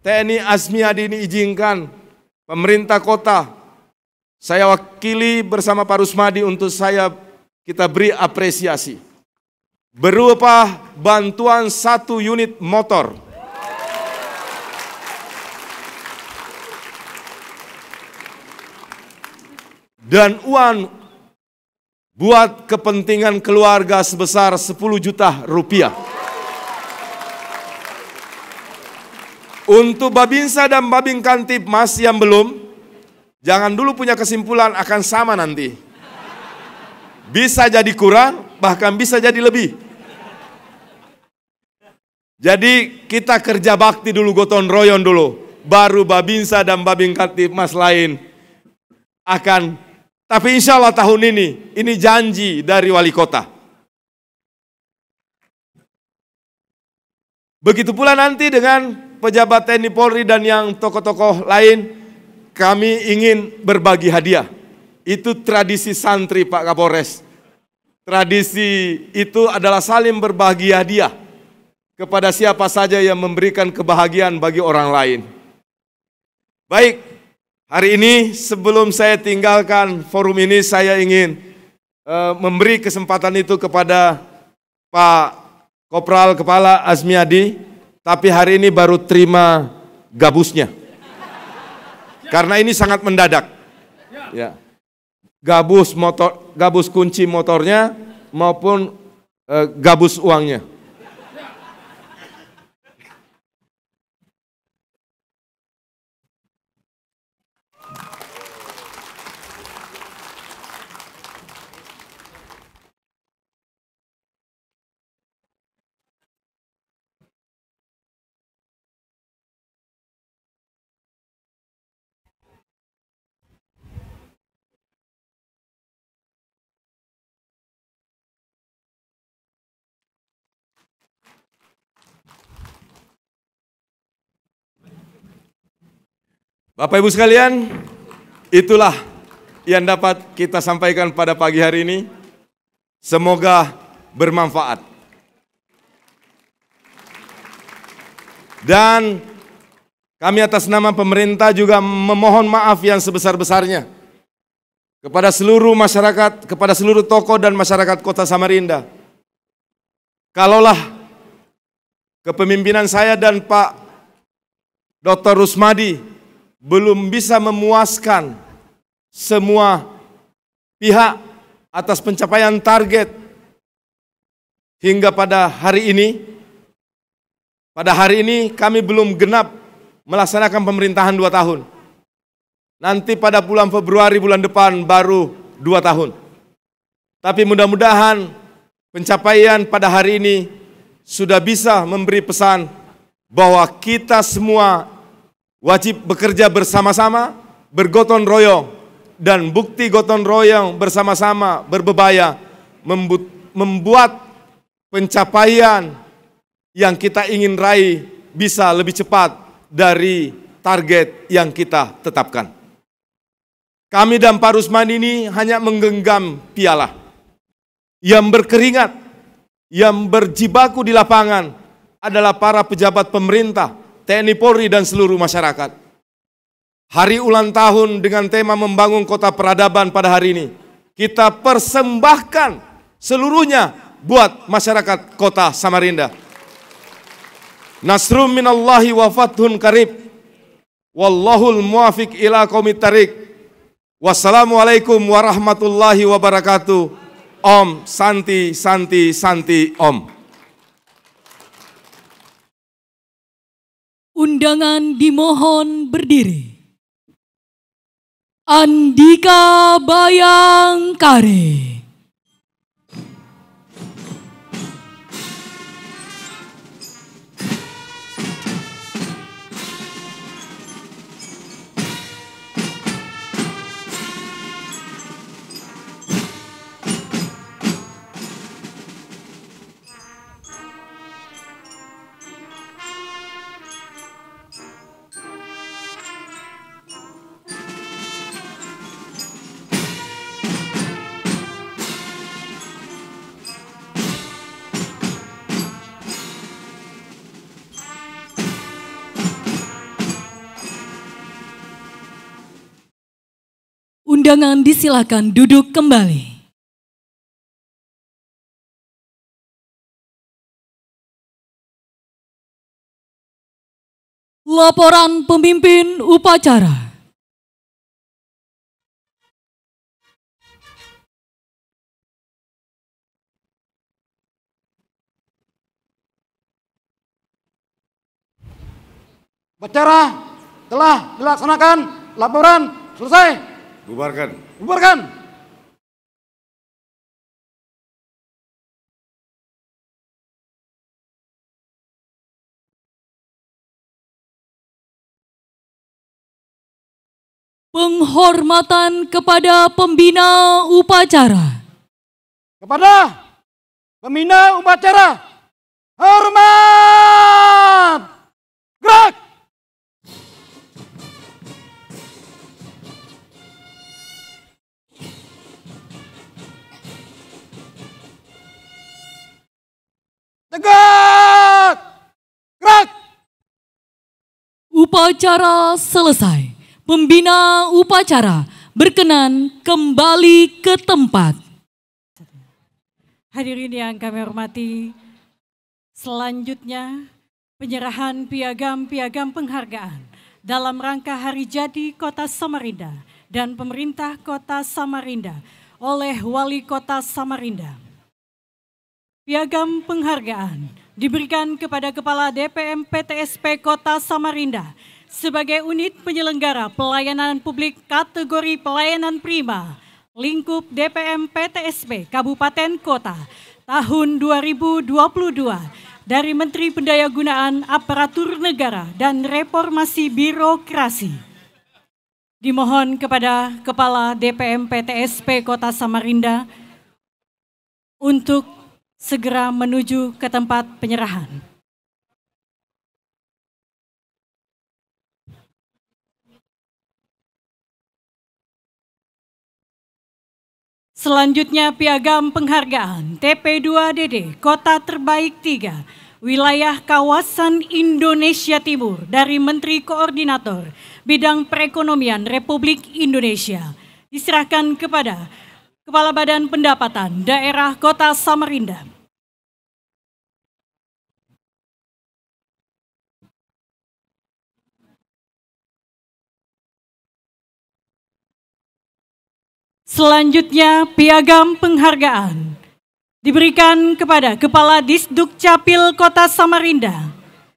TNI Azmiadi ini izinkan pemerintah kota, saya wakili bersama Pak Rusmadi untuk kita beri apresiasi berupa bantuan 1 unit motor. Dan uang buat kepentingan keluarga sebesar 10 juta rupiah. Untuk Babinsa dan Babin Kantipmas yang belum, jangan dulu punya kesimpulan akan sama nanti. Bisa jadi kurang, bahkan bisa jadi lebih. Jadi kita kerja bakti dulu, gotong royong dulu. Baru Babinsa dan Babin Kantipmas lain akan. Tapi insya Allah tahun ini janji dari wali kota. Begitu pula nanti dengan pejabat TNI Polri dan yang tokoh-tokoh lain, kami ingin berbagi hadiah. Itu tradisi santri Pak Kapolres. Tradisi itu adalah saling berbagi hadiah kepada siapa saja yang memberikan kebahagiaan bagi orang lain. Baik, hari ini sebelum saya tinggalkan forum ini, saya ingin memberi kesempatan itu kepada Pak Kopral Kepala Azmiadi, tapi hari ini baru terima gabusnya. Karena ini sangat mendadak. Ya. Gabus kunci motornya maupun gabus uangnya. Bapak Ibu sekalian, itulah yang dapat kita sampaikan pada pagi hari ini. Semoga bermanfaat. Dan Kami atas nama pemerintah juga memohon maaf yang sebesar-besarnya kepada seluruh masyarakat, kepada seluruh tokoh dan masyarakat Kota Samarinda. Kalaulah kepemimpinan saya dan Pak Dr. Rusmadi belum bisa memuaskan semua pihak atas pencapaian target hingga pada hari ini. Pada hari ini kami belum genap melaksanakan pemerintahan 2 tahun. Nanti pada bulan Februari bulan depan baru 2 tahun. Tapi mudah-mudahan pencapaian pada hari ini sudah bisa memberi pesan bahwa kita semua wajib bekerja bersama-sama, bergotong royong, dan bukti gotong royong bersama-sama berbebaya membuat pencapaian yang kita ingin raih bisa lebih cepat dari target yang kita tetapkan. Kami dan Pak Rusmadi ini hanya menggenggam piala. Yang berkeringat, yang berjibaku di lapangan adalah para pejabat pemerintah, TNI Polri dan seluruh masyarakat. Hari ulang tahun dengan tema membangun kota peradaban pada hari ini, kita persembahkan seluruhnya buat masyarakat Kota Samarinda. Nasrum minallahi wa fathun qarib. Wallahul muwafiq ila qaumit thariq. Wassalamualaikum warahmatullahi wabarakatuh. Om Santi Santi Santi Om. Undangan dimohon berdiri. Andika Bayangkari. Undangan disilakan duduk kembali. Laporan pemimpin upacara. Upacara telah dilaksanakan. Laporan selesai. Bubarkan. Bubarkan. Penghormatan kepada pembina upacara. Kepada pembina upacara, hormat. Gerak. Tegak. Gerak. Upacara selesai. Pembina upacara berkenan kembali ke tempat. Hadirin yang kami hormati, selanjutnya penyerahan piagam-piagam penghargaan dalam rangka Hari Jadi Kota Samarinda dan Pemerintah Kota Samarinda oleh Wali Kota Samarinda. Piagam penghargaan diberikan kepada Kepala DPM PTSP Kota Samarinda sebagai unit penyelenggara pelayanan publik kategori pelayanan prima lingkup DPM PTSP Kabupaten Kota tahun 2022 dari Menteri Pendayagunaan Aparatur Negara dan Reformasi Birokrasi. Dimohon kepada Kepala DPM PTSP Kota Samarinda untuk segera menuju ke tempat penyerahan. Selanjutnya piagam penghargaan TP2DD Kota Terbaik 3 wilayah kawasan Indonesia Timur dari Menteri Koordinator Bidang Perekonomian Republik Indonesia diserahkan kepada Kepala Badan Pendapatan Daerah Kota Samarinda. Selanjutnya, piagam penghargaan diberikan kepada Kepala Disduk Capil Kota Samarinda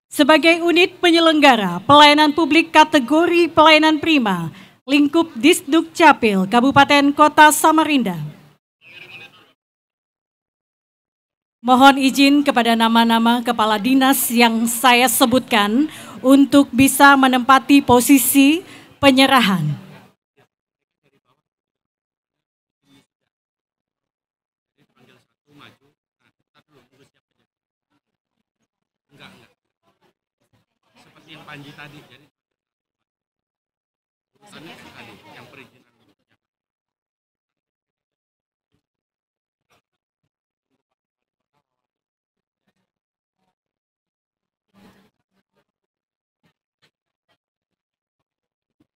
sebagai unit penyelenggara pelayanan publik kategori pelayanan prima lingkup Disduk Capil Kabupaten Kota Samarinda. Mohon izin kepada nama-nama kepala dinas yang saya sebutkan untuk bisa menempati posisi penyerahan. Seperti yang Panji tadi, jadi urusannya tadi yang perizinan.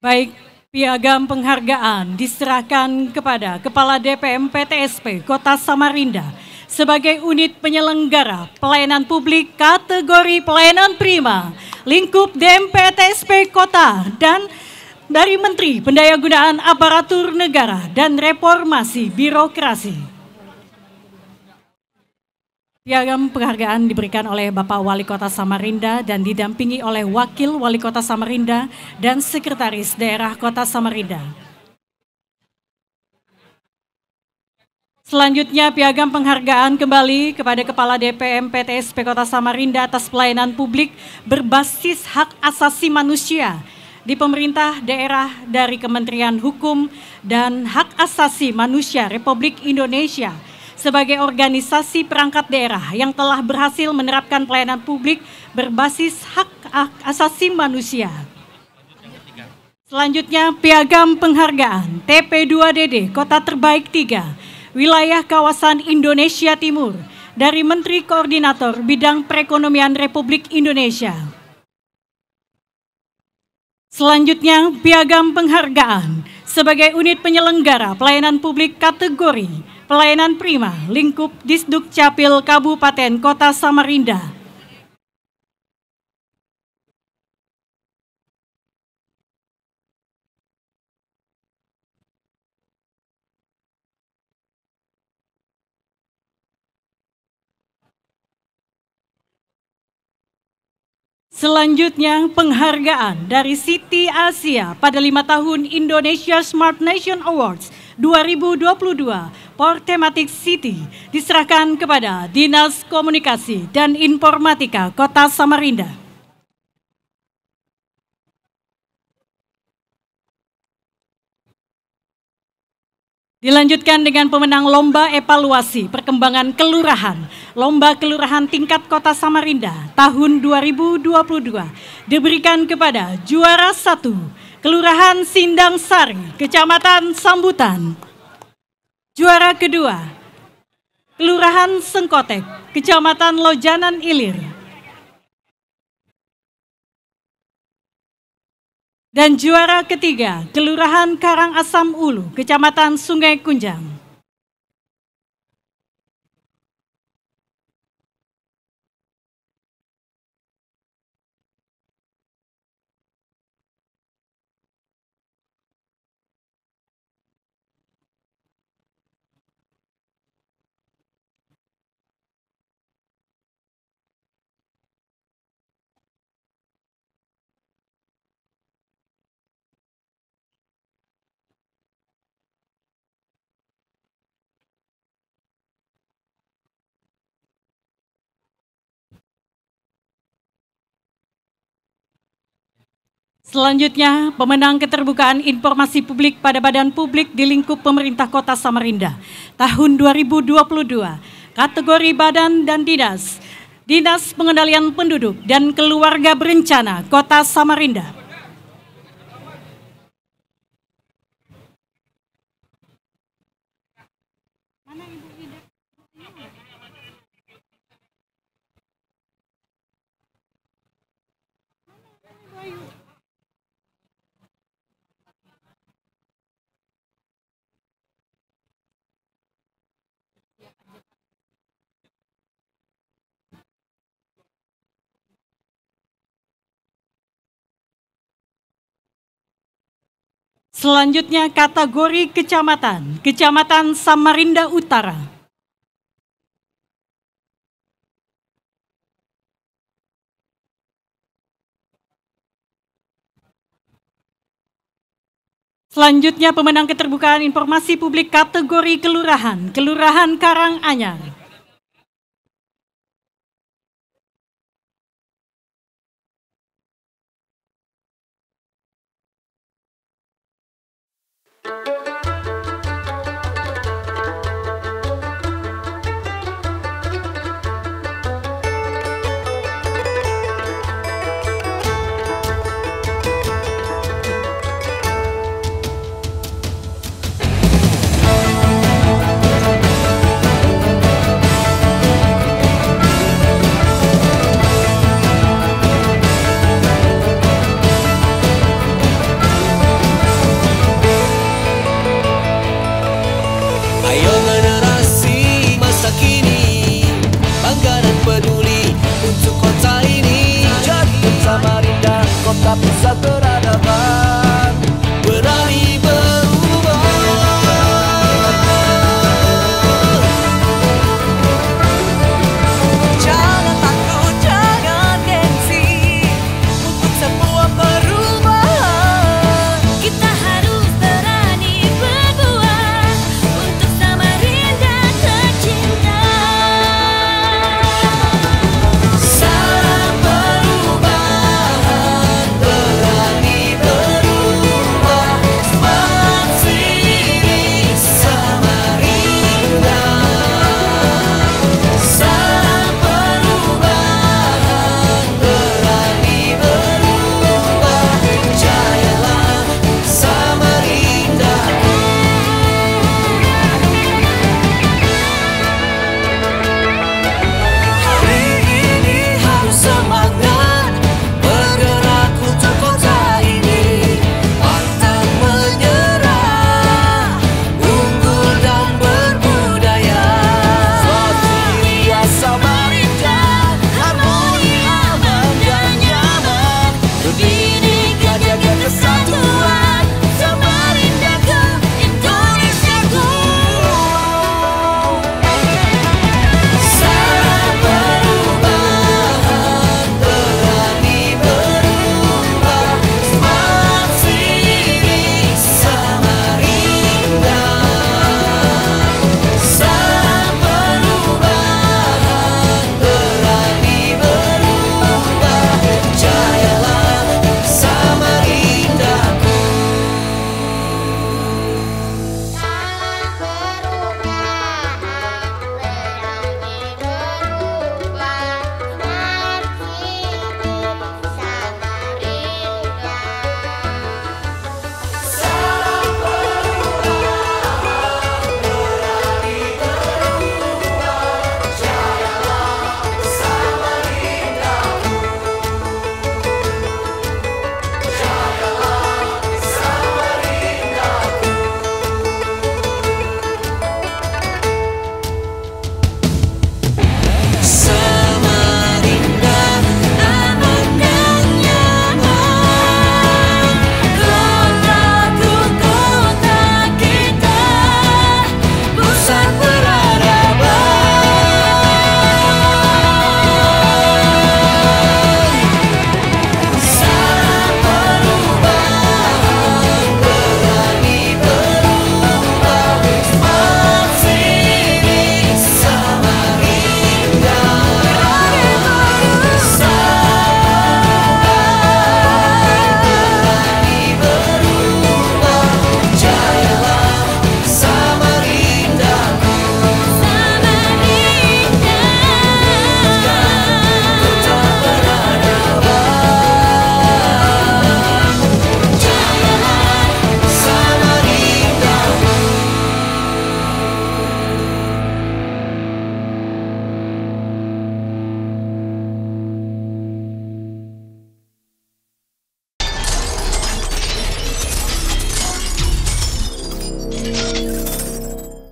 Baik, piagam penghargaan diserahkan kepada Kepala DPM PTSP Kota Samarinda sebagai unit penyelenggara pelayanan publik kategori pelayanan prima lingkup DMPTSP Kota dan dari Menteri Pendayagunaan Aparatur Negara dan Reformasi Birokrasi. Piagam penghargaan diberikan oleh Bapak Wali Kota Samarinda dan didampingi oleh Wakil Wali Kota Samarinda dan Sekretaris Daerah Kota Samarinda. Selanjutnya, piagam penghargaan kembali kepada Kepala DPM PTSP Kota Samarinda atas pelayanan publik berbasis hak asasi manusia di pemerintah daerah dari Kementerian Hukum dan Hak Asasi Manusia Republik Indonesia sebagai organisasi perangkat daerah yang telah berhasil menerapkan pelayanan publik berbasis hak asasi manusia. Selanjutnya, piagam penghargaan TP2DD Kota Terbaik 3 wilayah kawasan Indonesia Timur dari Menteri Koordinator Bidang Perekonomian Republik Indonesia. Selanjutnya, piagam penghargaan sebagai unit penyelenggara pelayanan publik kategori pelayanan prima lingkup Disduk Capil Kabupaten Kota Samarinda. Selanjutnya, penghargaan dari City Asia pada 5 tahun Indonesia Smart Nation Awards 2022 for Thematic City diserahkan kepada Dinas Komunikasi dan Informatika Kota Samarinda. Dilanjutkan dengan pemenang Lomba Evaluasi Perkembangan Kelurahan, Lomba Kelurahan Tingkat Kota Samarinda tahun 2022 diberikan kepada juara 1, Kelurahan Sindang Sari, Kecamatan Sambutan. Juara kedua, Kelurahan Sengkotek, Kecamatan Lojanan Ilir. Dan juara ketiga, Kelurahan Karangasem Ulu, Kecamatan Sungai Kunjang. Selanjutnya, pemenang keterbukaan informasi publik pada badan publik di lingkup pemerintah Kota Samarinda tahun 2022, kategori badan dan dinas, Dinas Pengendalian Penduduk dan Keluarga Berencana Kota Samarinda. Selanjutnya kategori kecamatan, Kecamatan Samarinda Utara. Selanjutnya pemenang keterbukaan informasi publik kategori kelurahan, Kelurahan Karanganyar.